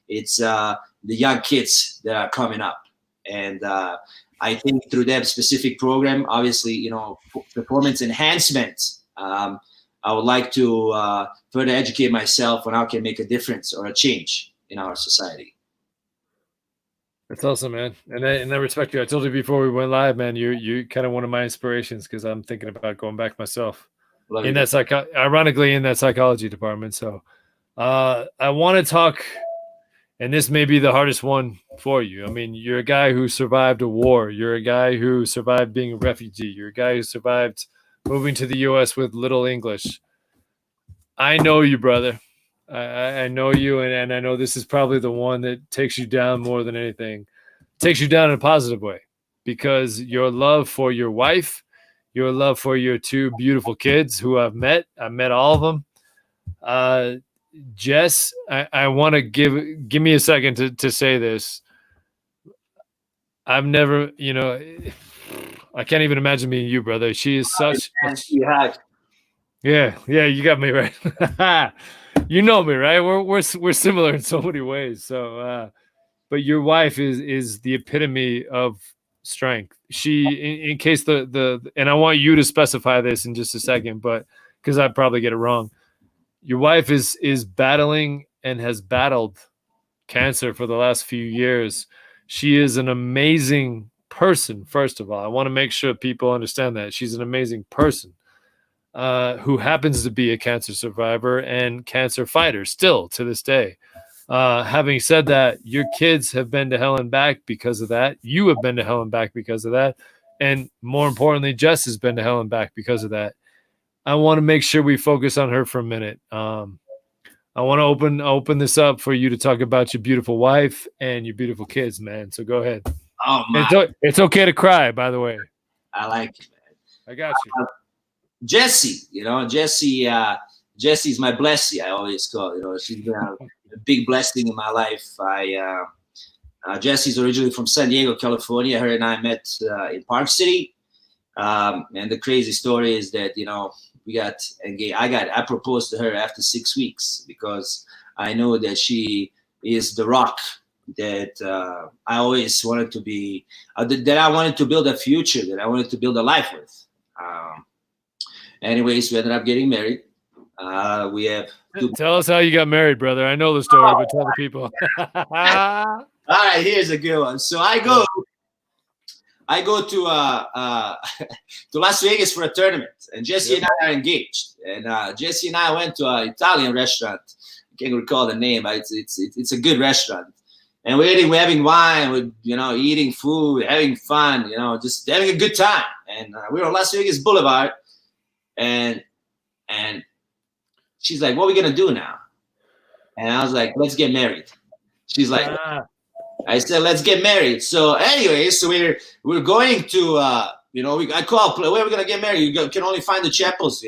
Speaker 2: It's the young kids that are coming up. And I think through that specific program, obviously, performance enhancement, I would like to further educate myself on how I can make a difference or a change in our society.
Speaker 1: That's awesome, man. And I respect you. I told you before we went live, man, you're kind of one of my inspirations, because I'm thinking about going back myself ironically in that psychology department. So I want to talk. And this may be the hardest one for you. I mean, you're a guy who survived a war. You're a guy who survived being a refugee. You're a guy who survived moving to the U.S. with little English. I know you, brother. I know you, and I know this is probably the one that takes you down more than anything. Takes you down in a positive way, because your love for your wife, your love for your two beautiful kids who I've met all of them. Jess, I want to give me a second to say this. I've never, I can't even imagine being you, brother. She is such. Yeah, you got me right. You know me, right? We're similar in so many ways. So, but your wife is the epitome of strength. She, in case and I want you to specify this in just a second, but because I'd probably get it wrong. Your wife is battling and has battled cancer for the last few years. She is an amazing person, first of all. I want to make sure people understand that. She's an amazing person who happens to be a cancer survivor and cancer fighter still to this day. Having said that, your kids have been to hell and back because of that. You have been to hell and back because of that. And more importantly, Jess has been to hell and back because of that. I want to make sure we focus on her for a minute. I want to open this up for you to talk about your beautiful wife and your beautiful kids, man. So go ahead.
Speaker 2: Oh my!
Speaker 1: It's okay to cry, by the way.
Speaker 2: I like it, man.
Speaker 1: I got you.
Speaker 2: Jessie, Jessie's my blessing. I always call. She's been a big blessing in my life. Jessie's originally from San Diego, California. Her and I met in Park City. And the crazy story is that, we got engaged. I proposed to her after 6 weeks, because I know that she is the rock that I always wanted to be, that I wanted to build a future, that I wanted to build a life with. Anyways, we ended up getting married. We have
Speaker 1: Tell us how you got married, brother. I know the story, but tell the people.
Speaker 2: All right, here's a good one. So I go to to Las Vegas for a tournament, and Jesse and I are engaged. And Jesse and I went to an Italian restaurant. I can't recall the name, but it's a good restaurant. And we're having wine, we're eating food, having fun, just having a good time. And we were on Las Vegas Boulevard, and she's like, "What are we gonna do now?" And I was like, "Let's get married." She's like, I said, "Let's get married." So anyway, so we're going to I call, where are we gonna get married? You can only find the chapels,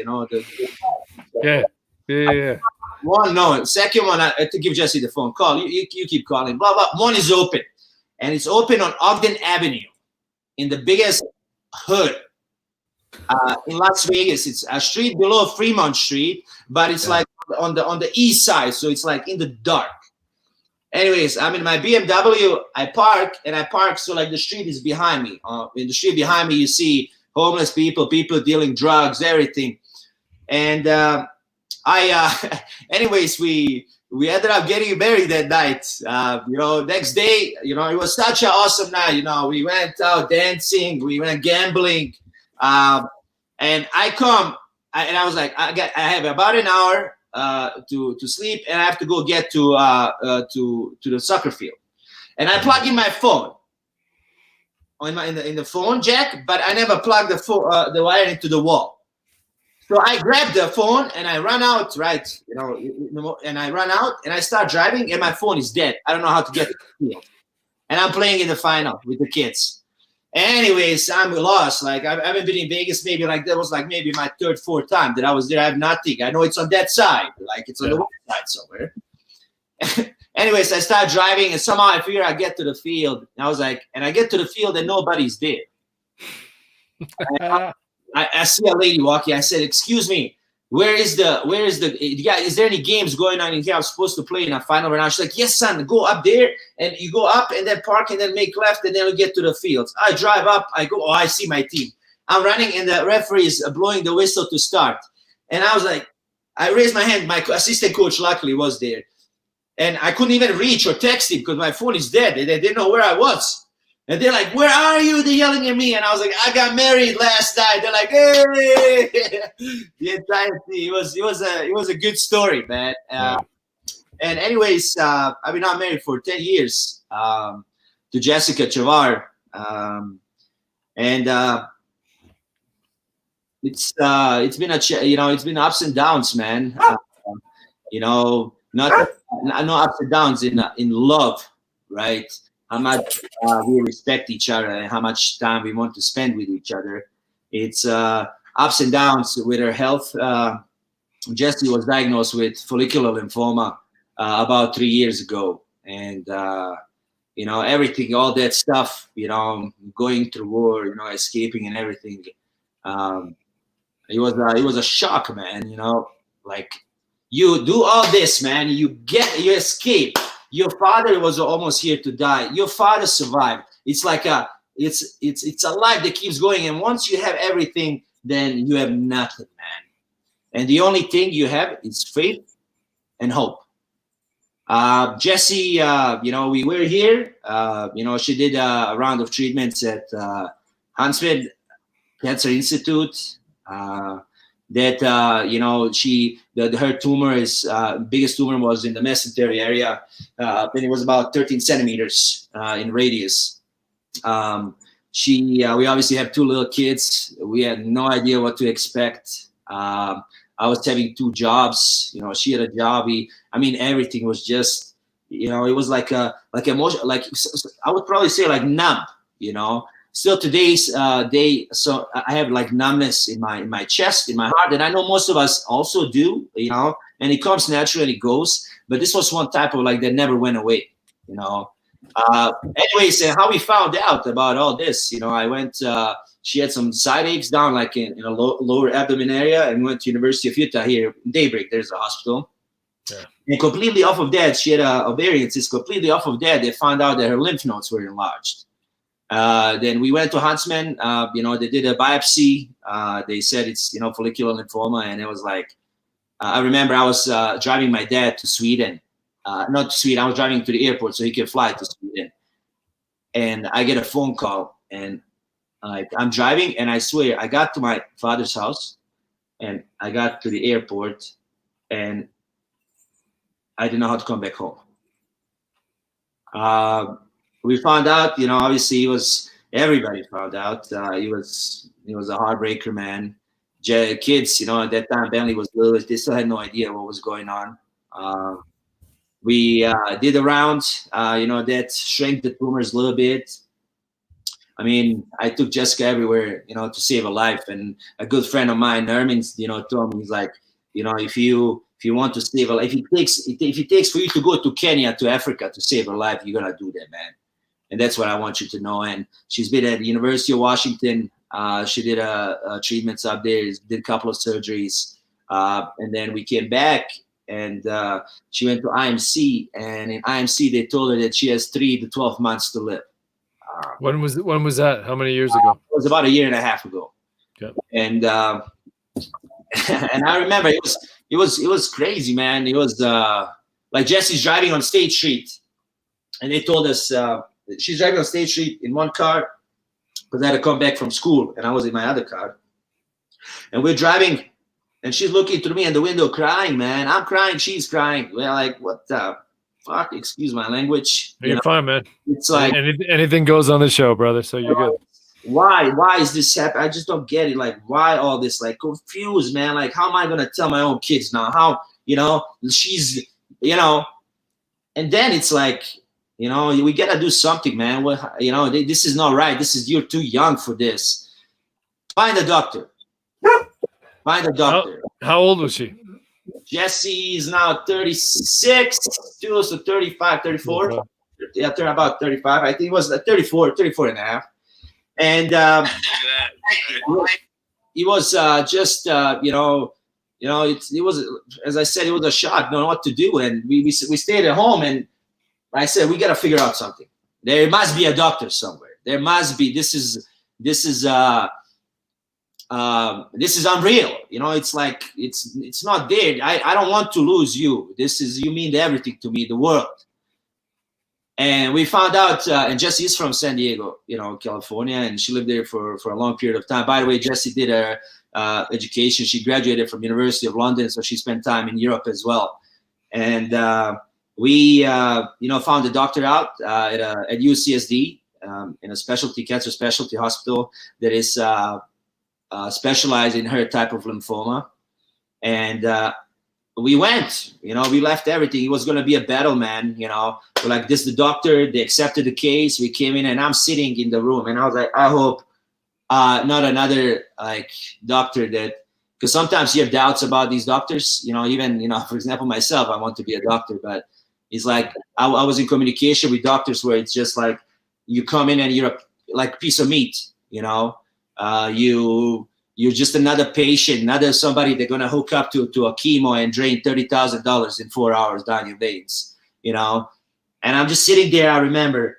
Speaker 1: Yeah.
Speaker 2: One, no. Second one, I had to give Jesse the phone. Call. You keep calling. Blah blah. One is open, and it's open on Ogden Avenue, in the biggest hood in Las Vegas. It's a street below Fremont Street, but it's like on the east side, so it's like in the dark. Anyways, I'm in my BMW. I park so like the street is behind me. In the street behind me, you see homeless people dealing drugs, everything. And anyways, we ended up getting married that night. Next day, it was such an awesome night. We went out dancing, we went gambling, and I was like, I have about an hour to sleep, and I have to go get to the soccer field. And I plug in my phone in the phone jack, but I never plugged the wire into the wall. So I grab the phone and I run out, right? And I run out and I start driving, and my phone is dead. I don't know how to get to the field, and I'm playing in the final with the kids. Anyways, I'm lost. Like, I haven't been in Vegas. Maybe maybe my third, fourth time that I was there. I have nothing. I know it's on that side. Like, it's on the west side somewhere. Anyways, I start driving, and somehow I figure I get to the field. And I get to the field and nobody's there. I see a lady walking. I said, "Excuse me, is there any games going on in here? I'm supposed to play in a final right now." She's like, "Yes, son, go up there, and you go up and then park and then make left, and then we get to the fields." I drive up, I go, I see my team. I'm running, and the referee is blowing the whistle to start. And I was like, I raised my hand. My assistant coach luckily was there. And I couldn't even reach or text him because my phone is dead. They didn't know where I was. And they're like, "Where are you?" They're yelling at me. And I was like, "I got married last night." They're like, "Hey!" The entire thing. It was a good story, man. And anyways, I've been not married for 10 years to Jessica Cavar. It's been it's been ups and downs, man. No ups and downs in love, right? How much we respect each other and how much time we want to spend with each other. It's ups and downs with her health. Jesse was diagnosed with follicular lymphoma about 3 years ago. And, everything, all that stuff, going through war, escaping and everything. It was a shock, man, like, you do all this, man, you escape. Your father was almost here to die. Your father survived. It's like it's a life that keeps going. And once you have everything, then you have nothing, man. And the only thing you have is faith and hope. Jesse, we were here. She did a round of treatments at Huntsville Cancer Institute. Her tumor is biggest tumor was in the mesentery area. Then it was about 13 centimeters in radius. We obviously have 2 little kids. We had no idea what to expect. I was having 2 jobs. She had a job. Everything was just, it was like emotion, like I would probably say like numb. Still today's day, so I have like numbness in my chest, in my heart, and I know most of us also do, and it comes naturally, it goes. But this was one type of like that never went away, Anyways, how we found out about all this, I went. She had some side aches down like in a lower abdomen area, and went to University of Utah here, Daybreak. There's a hospital,
Speaker 1: Yeah.
Speaker 2: And completely off of that, she had ovarian cyst. Completely off of that, they found out that her lymph nodes were enlarged. Then we went to Huntsman. They did a biopsy. They said it's follicular lymphoma, and it was like I remember I was driving my dad to Sweden, not to Sweden. I was driving to the airport so he could fly to Sweden, and I get a phone call, and I'm driving, and I swear I got to my father's house, and I got to the airport, and I didn't know how to come back home. We found out, obviously everybody found out. He was a heartbreaker, man. Kids, at that time, Bentley was little. They still had no idea what was going on. We did a round, that shrank the tumors a little bit. I mean, I took Jessica everywhere, to save a life. And a good friend of mine, Nermin, told me, he's like, if you want to save a life, if it takes for you to go to Kenya, to Africa to save a life, you're gonna do that, man. And that's what I want you to know. And she's been at the University of Washington. She did treatments up there, did a couple of surgeries, and then we came back, and she went to IMC. And in IMC, they told her that she has 3 to 12 months to live.
Speaker 1: When was that? How many years ago?
Speaker 2: It was about a year and a half ago.
Speaker 1: Okay.
Speaker 2: And and I remember it was crazy, man. It was like Jesse's driving on State Street, and they told us she's driving on State Street in one car because I had to come back from school, and I was in my other car. And we're driving, and she's looking through me in the window crying, man. I'm crying, she's crying. We're like, what the fuck? Excuse my language.
Speaker 1: You're fine, man.
Speaker 2: It's like
Speaker 1: anything goes on the show, brother. So you're good.
Speaker 2: Why is this happening? I just don't get it. Like, why all this? Like, confused, man. Like, how am I gonna tell my own kids now? How, she's, and then it's like, we gotta do something, man. This is not right. You're too young for this. Find a doctor. Find a doctor.
Speaker 1: How old was she?
Speaker 2: Jesse is now 36, close to 35, 34. Yeah, about 35. I think it was 34 and a half. And it was just, it was, as I said, it was a shock, don't know what to do. And we stayed at home, and I said, we got to figure out something. There must be a doctor somewhere. There must be. This is unreal. It's like, it's not there. I don't want to lose you. You mean everything to me, the world. And we found out, and Jessie is from San Diego, California, and she lived there for a long period of time. By the way, Jessie did her education. She graduated from University of London, so she spent time in Europe as well. And we, found a doctor out at UCSD in a cancer specialty hospital that is specialized in her type of lymphoma. And we went, we left everything. It was going to be a battle, man. We're like, this is the doctor. They accepted the case. We came in, and I'm sitting in the room, and I was like, I hope not another doctor because sometimes you have doubts about these doctors. Even for example, myself, I want to be a doctor, but it's like I was in communication with doctors where it's just like you come in and you're like a piece of meat. You're just another patient, another somebody they're gonna hook up to a chemo and drain $30,000 in 4 hours down your veins, And I'm just sitting there. I remember,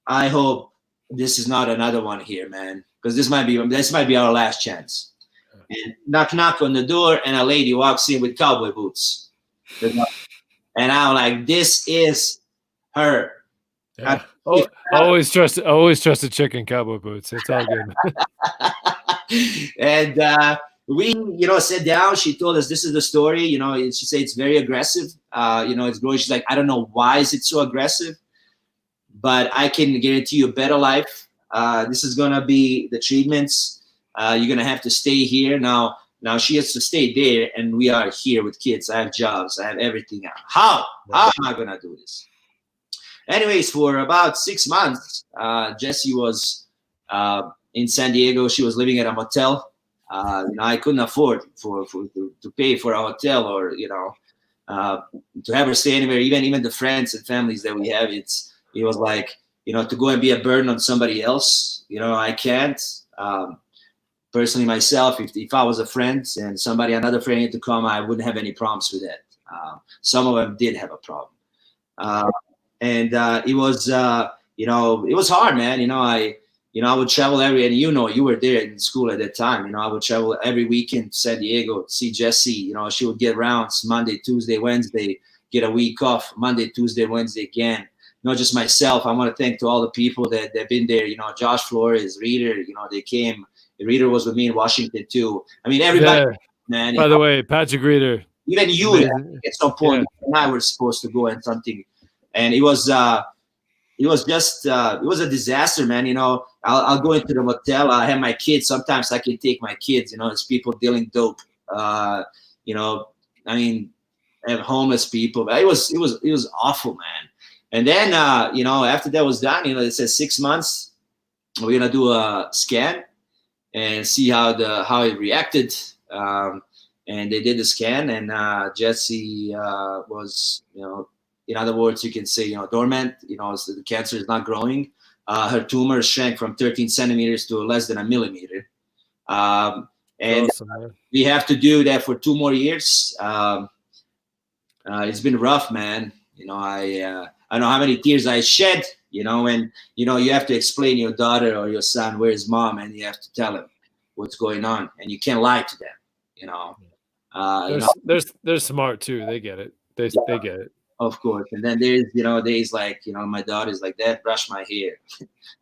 Speaker 2: I hope this is not another one here, man, because this might be our last chance. And knock on the door, and a lady walks in with cowboy boots, and I'm like, this is her.
Speaker 1: Yeah. I always trust a chick in cowboy boots. It's all good.
Speaker 2: And we, sat down. She told us this is the story. She said it's very aggressive. It's growing. She's like, I don't know why is it so aggressive, but I can guarantee you a better life. This is gonna be the treatments. You're gonna have to stay here now. Now she has to stay there, and we are here with kids. I have jobs. I have everything. How am I gonna do this? Anyways, for about 6 months, Jessie was in San Diego. She was living at a motel. I couldn't afford to pay for a hotel or to have her stay anywhere. Even the friends and families that we have, it was like to go and be a burden on somebody else. I can't. Personally, myself, if I was a friend and another friend had to come, I wouldn't have any problems with that. Some of them did have a problem. And it was, it was hard, man. I would travel and you were there in school at that time. I would travel every weekend to San Diego to see Jessie. She would get rounds Monday, Tuesday, Wednesday, get a week off, Monday, Tuesday, Wednesday again. Not just myself. I want to thank to all the people that have been there. Josh Flores, Reader, they came. Reader was with me in Washington too. I mean, everybody, man.
Speaker 1: By the way, Patrick Reader.
Speaker 2: Even you at some point, and I were supposed to go and something. And it was just, it was a disaster, man. I'll go into the motel. I have my kids. Sometimes I can take my kids, it's people dealing dope. I mean, I have homeless people. It was awful, man. And then, after that was done, it said 6 months, we're going to do a scan and see how it reacted. And they did the scan, and Jessie was, in other words, you can say, dormant. So the cancer is not growing. Her tumor shrank from 13 centimeters to less than a millimeter. And awesome, we have to do that for 2 more years. It's been rough, man. I know how many tears I shed. When you have to explain to your daughter or your son where's mom, and you have to tell them what's going on, and you can't lie to them.
Speaker 1: They're smart too. They get it. They get it.
Speaker 2: Of course. And then there's, days like, my daughter's like, Dad, brush my hair.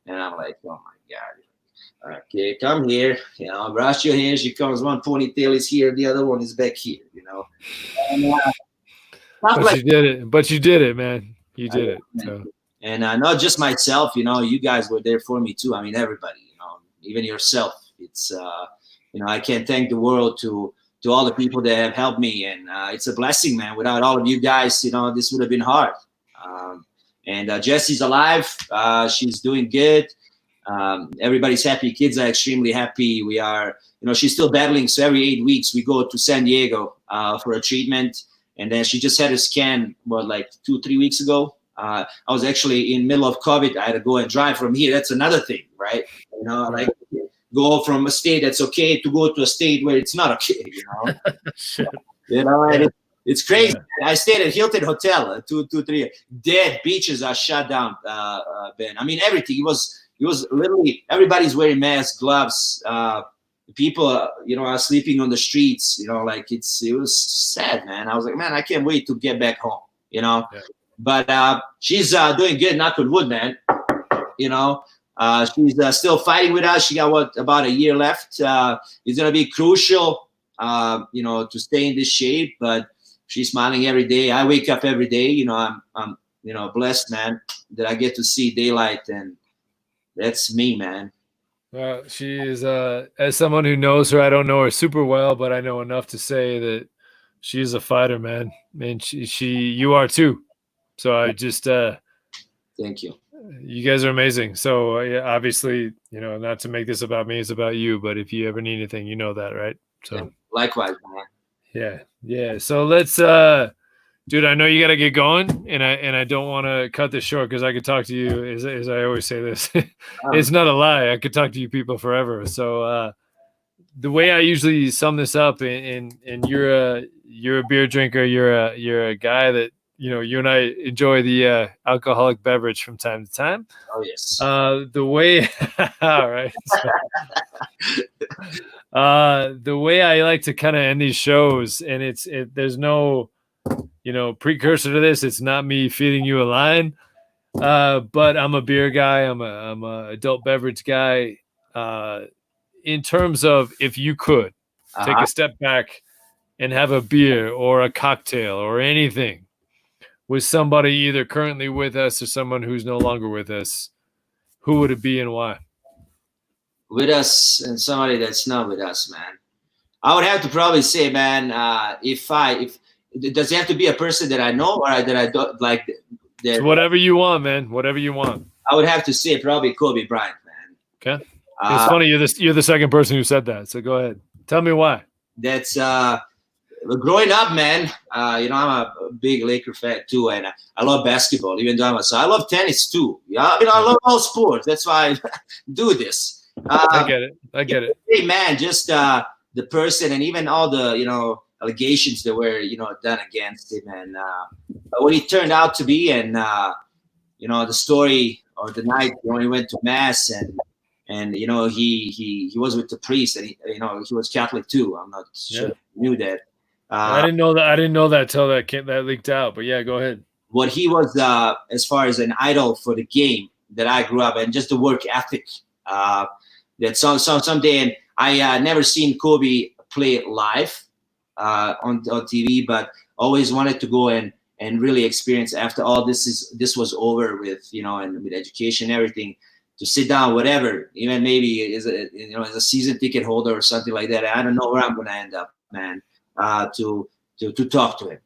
Speaker 2: And I'm like, oh my God. Okay, come here. Brush your hair. She comes, one ponytail is here, the other one is back here, And,
Speaker 1: but you did it. But you did it, man. You did it. So.
Speaker 2: And not just myself, you guys were there for me too. I mean, everybody, even yourself. It's, I can't thank the world to all the people that have helped me. And it's a blessing, man. Without all of you guys, this would have been hard. And Jessie's alive. She's doing good. Everybody's happy. Kids are extremely happy. We are, she's still battling. So every 8 weeks we go to San Diego for a treatment. And then she just had a scan, like 2-3 weeks ago. I was actually in middle of COVID. I had to go and drive from here. That's another thing, right? Like go from a state that's okay to go to a state where it's not okay,
Speaker 1: Shit.
Speaker 2: It's crazy. Yeah. I stayed at Hilton Hotel 2-3 dead beaches are shut down, Ben. I mean, everything. It was literally everybody's wearing masks, gloves. People, are sleeping on the streets. It was sad, man. I was like, man, I can't wait to get back home. Yeah. But she's doing good. Knock on wood, man. She's still fighting with us. She got about a year left. It's gonna be crucial, to stay in this shape. But she's smiling every day. I wake up every day. I'm blessed, man, that I get to see daylight, and that's me, man.
Speaker 1: She is, as someone who knows her, I don't know her super well, but I know enough to say that she's a fighter, man. And you are too. So I just,
Speaker 2: thank you.
Speaker 1: You guys are amazing. So obviously, not to make this about me, it's about you. But if you ever need anything, you know that, right? So
Speaker 2: yeah, likewise, man.
Speaker 1: Yeah. So let's, dude. I know you got to get going, and I don't want to cut this short because I could talk to you. As I always say this, it's not a lie. I could talk to you people forever. So the way I usually sum this up, and you're a beer drinker. You're a guy that. You and I enjoy the alcoholic beverage from time to time.
Speaker 2: Oh, yes.
Speaker 1: The way, all right. The way I like to kind of end these shows, and there's no, precursor to this. It's not me feeding you a line, but I'm a beer guy. I'm a adult beverage guy. In terms of if you could take a step back and have a beer or a cocktail or anything with somebody either currently with us or someone who's no longer with us, who would it be and why?
Speaker 2: With us and somebody that's not with us, man. I would have to probably say, man, if does it have to be a person that I know or that I don't like?
Speaker 1: It's whatever you want, man. Whatever you want.
Speaker 2: I would have to say probably Kobe Bryant, man.
Speaker 1: Okay. It's funny. You're the second person who said that. So go ahead. Tell me why.
Speaker 2: That's growing up, man, I'm a big Laker fan too, and I love basketball, even though I love tennis too. Yeah, I love all sports. That's why I do this.
Speaker 1: I get it.
Speaker 2: Hey, man, just the person, and even all the, allegations that were, done against him, and what he turned out to be, and the story or the night when he went to mass, and he was with the priest, and he was Catholic too. I'm not sure if you knew that.
Speaker 1: I didn't know that till that leaked out. But yeah, go ahead.
Speaker 2: What he was, as far as an idol for the game that I grew up, and just the work ethic. That someday, and I never seen Kobe play live on TV, but always wanted to go and really experience after all this was over with, and with education and everything, to sit down, whatever, even maybe as a season ticket holder or something like that. I don't know where I'm going to end up, man, to talk to him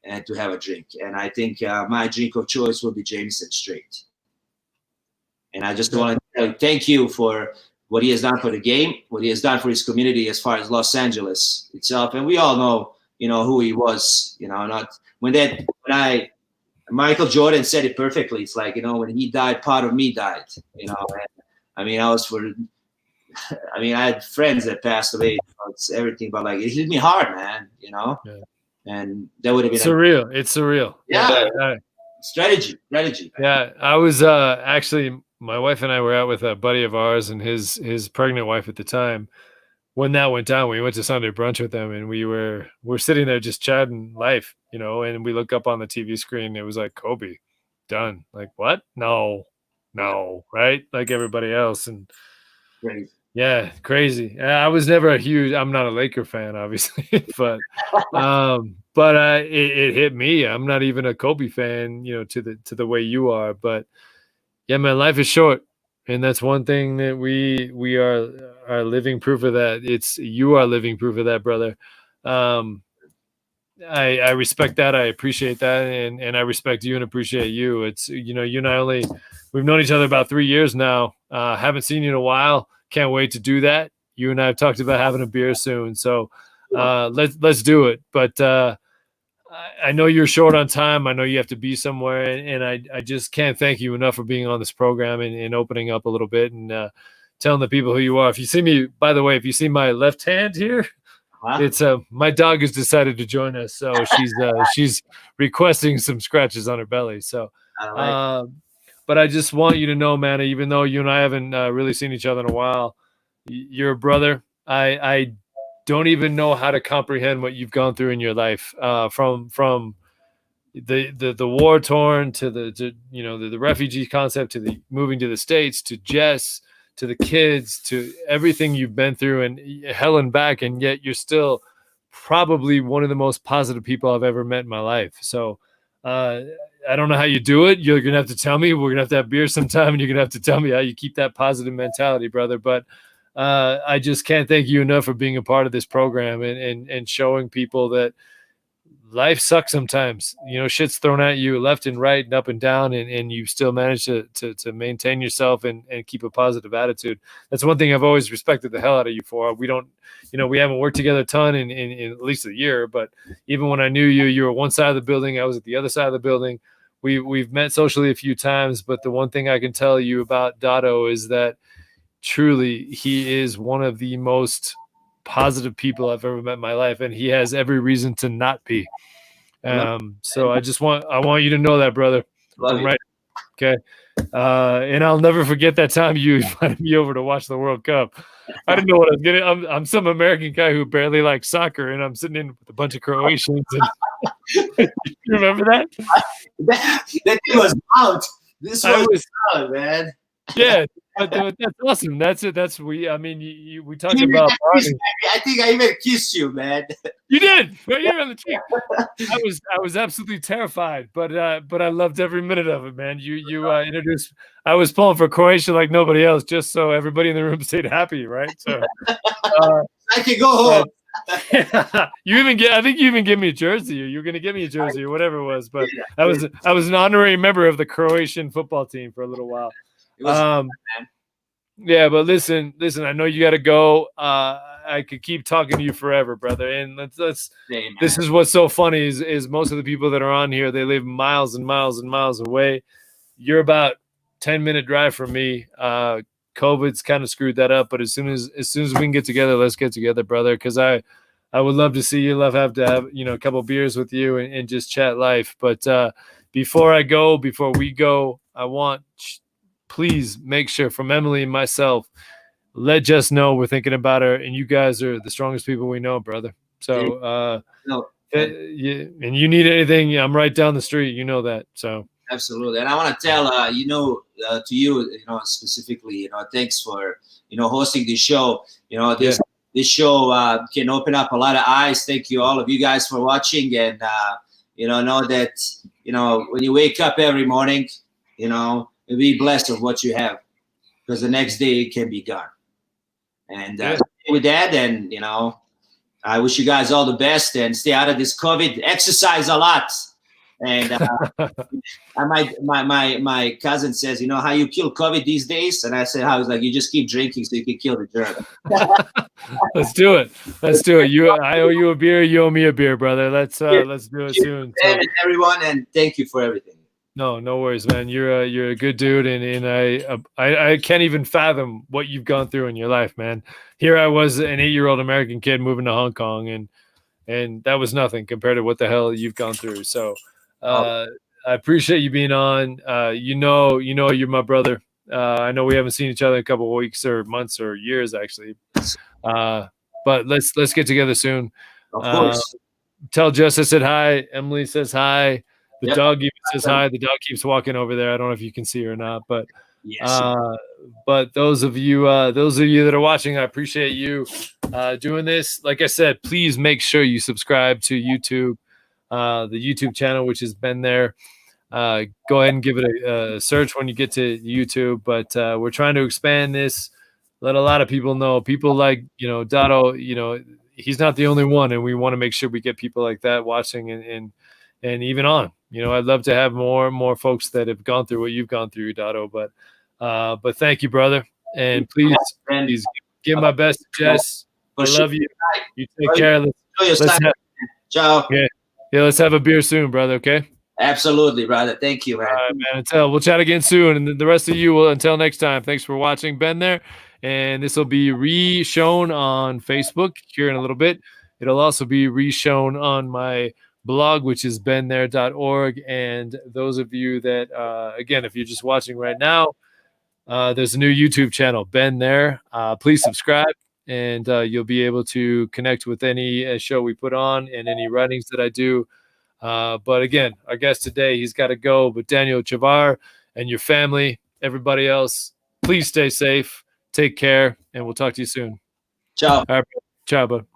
Speaker 2: and to have a drink. And I think my drink of choice will be Jameson Straight. And I just want to thank you for what he has done for the game, what he has done for his community as far as Los Angeles itself. And we all know, who he was, not when Michael Jordan said it perfectly. It's like, when he died, part of me died, and, I had friends that passed away. It's everything, but like, it hit me hard, man, Yeah. And that would have been
Speaker 1: surreal. It's surreal.
Speaker 2: Yeah. Strategy.
Speaker 1: Yeah. I was actually, my wife and I were out with a buddy of ours and his pregnant wife at the time. When that went down, we went to Sunday brunch with them, and we're sitting there just chatting life, and we look up on the TV screen. It was like, Kobe, done. Like, what? No, right? Like everybody else. And
Speaker 2: crazy.
Speaker 1: Yeah, crazy. I was never I'm not a Laker fan, obviously, but it hit me. I'm not even a Kobe fan, to the way you are. But yeah, man, life is short. And that's one thing that we are living proof of that. You are living proof of that, brother. I respect that. I appreciate that. And I respect you and appreciate you. It's, you and I we've known each other about 3 years now. Haven't seen you in a while. Can't wait to do that. You and I have talked about having a beer soon. So let's do it. But I know you're short on time. I know you have to be somewhere, and I just can't thank you enough for being on this program and opening up a little bit and telling the people who you are. If you see me, by the way, if you see my left hand here, it's my dog has decided to join us, so she's requesting some scratches on her belly. So, but I just want you to know, man, even though you and I haven't really seen each other in a while, you're a brother. I don't even know how to comprehend what you've gone through in your life, from the war torn to the refugee concept, to the moving to the States, to Jess, to the kids, to everything you've been through and hell and back. And yet you're still probably one of the most positive people I've ever met in my life. So I don't know how you do it. You're going to have to tell me. We're going to have beer sometime, and you're going to have to tell me how you keep that positive mentality, brother. But I just can't thank you enough for being a part of this program and showing people that life sucks sometimes. Shit's thrown at you left and right and up and down, and you still manage to maintain yourself and keep a positive attitude. That's one thing I've always respected the hell out of you for. We don't, we haven't worked together a ton in at least a year, but even when I knew you, you were one side of the building, I was at the other side of the building. We've met socially a few times, but the one thing I can tell you about Dotto is that truly he is one of the most positive people I've ever met in my life, and he has every reason to not be. So I want you to know that, brother. Right. Okay. And I'll never forget that time you invited me over to watch the World Cup. I didn't know what I was getting. I'm some American guy who barely likes soccer, and I'm sitting in with a bunch of Croatians. You remember that?
Speaker 2: That thing was out. This was out, man.
Speaker 1: Yeah, that's awesome. That's it. We talked about.
Speaker 2: I think I even kissed you, man.
Speaker 1: You did, right here on the cheek. I was absolutely terrified, but I loved every minute of it, man. You introduced. I was pulling for Croatia like nobody else, just so everybody in the room stayed happy, right? So
Speaker 2: I can go home.
Speaker 1: I think you even gave me a jersey, or you were going to give me a jersey, or whatever it was. But I was an honorary member of the Croatian football team for a little while. Yeah, but listen, I know you got to go. I could keep talking to you forever, brother. And let's this is what's so funny is most of the people that are on here, they live miles and miles and miles away. You're about 10-minute drive from me. COVID's kind of screwed that up, but as soon as we can get together, let's get together, brother. Because I I would love to see you. Love to have a couple beers with you and just chat life. But before we go, I want please make sure from Emily and myself, let Jess know we're thinking about her, and you guys are the strongest people we know, brother. So and you need anything, I'm right down the street. You know that. So
Speaker 2: absolutely. And I want to tell to you, specifically, thanks for hosting this show. This show can open up a lot of eyes. Thank you, all of you guys, for watching. And know that when you wake up every morning, be blessed of what you have, because the next day it can be gone. And with that, and I wish you guys all the best, and stay out of this COVID. Exercise a lot. And my cousin says, how you kill COVID these days? And I said, I was like, you just keep drinking so you can kill the germ.
Speaker 1: Let's do it. I owe you a beer. You owe me a beer, brother. Let's do it soon.
Speaker 2: So, everyone, and thank you for everything.
Speaker 1: No worries, man. You're a good dude, and I can't even fathom what you've gone through in your life, man. Here I was, an 8-year-old American kid moving to Hong Kong, and that was nothing compared to what the hell you've gone through. So I appreciate you being on. You're my brother. I know we haven't seen each other in a couple of weeks or months or years, actually. But let's get together soon.
Speaker 2: Of course.
Speaker 1: Tell Jess I said hi. Emily says hi. The dog even says hi. The dog keeps walking over there. I don't know if you can see her or not, but
Speaker 2: yes.
Speaker 1: But those of you that are watching, I appreciate you doing this. Like I said, please make sure you subscribe to YouTube, the YouTube channel, which has been there. Go ahead and give it a search when you get to YouTube. But we're trying to expand this. Let a lot of people know. People like Dotto. He's not the only one, and we want to make sure we get people like that watching and even on. I'd love to have more folks that have gone through what you've gone through, Dotto. But thank you, brother. And please give my best to Jess. I love you. You take care.
Speaker 2: Ciao.
Speaker 1: Yeah, let's have a beer soon, brother. Okay.
Speaker 2: Absolutely, brother. Thank you, man.
Speaker 1: All right, man. We'll chat again soon. And the rest of you will, until next time. Thanks for watching, BenThere. And this will be re-shown on Facebook here in a little bit. It'll also be re-shown on my blog, which is BenThere.org. And those of you that, again, if you're just watching right now, there's a new YouTube channel, BenThere. Please subscribe, and you'll be able to connect with any show we put on and any writings that I do. But again, our guest today, he's got to go. But Daniel Cavar and your family, everybody else, please stay safe, take care, and we'll talk to you soon.
Speaker 2: Ciao.
Speaker 1: All right, ciao, bud.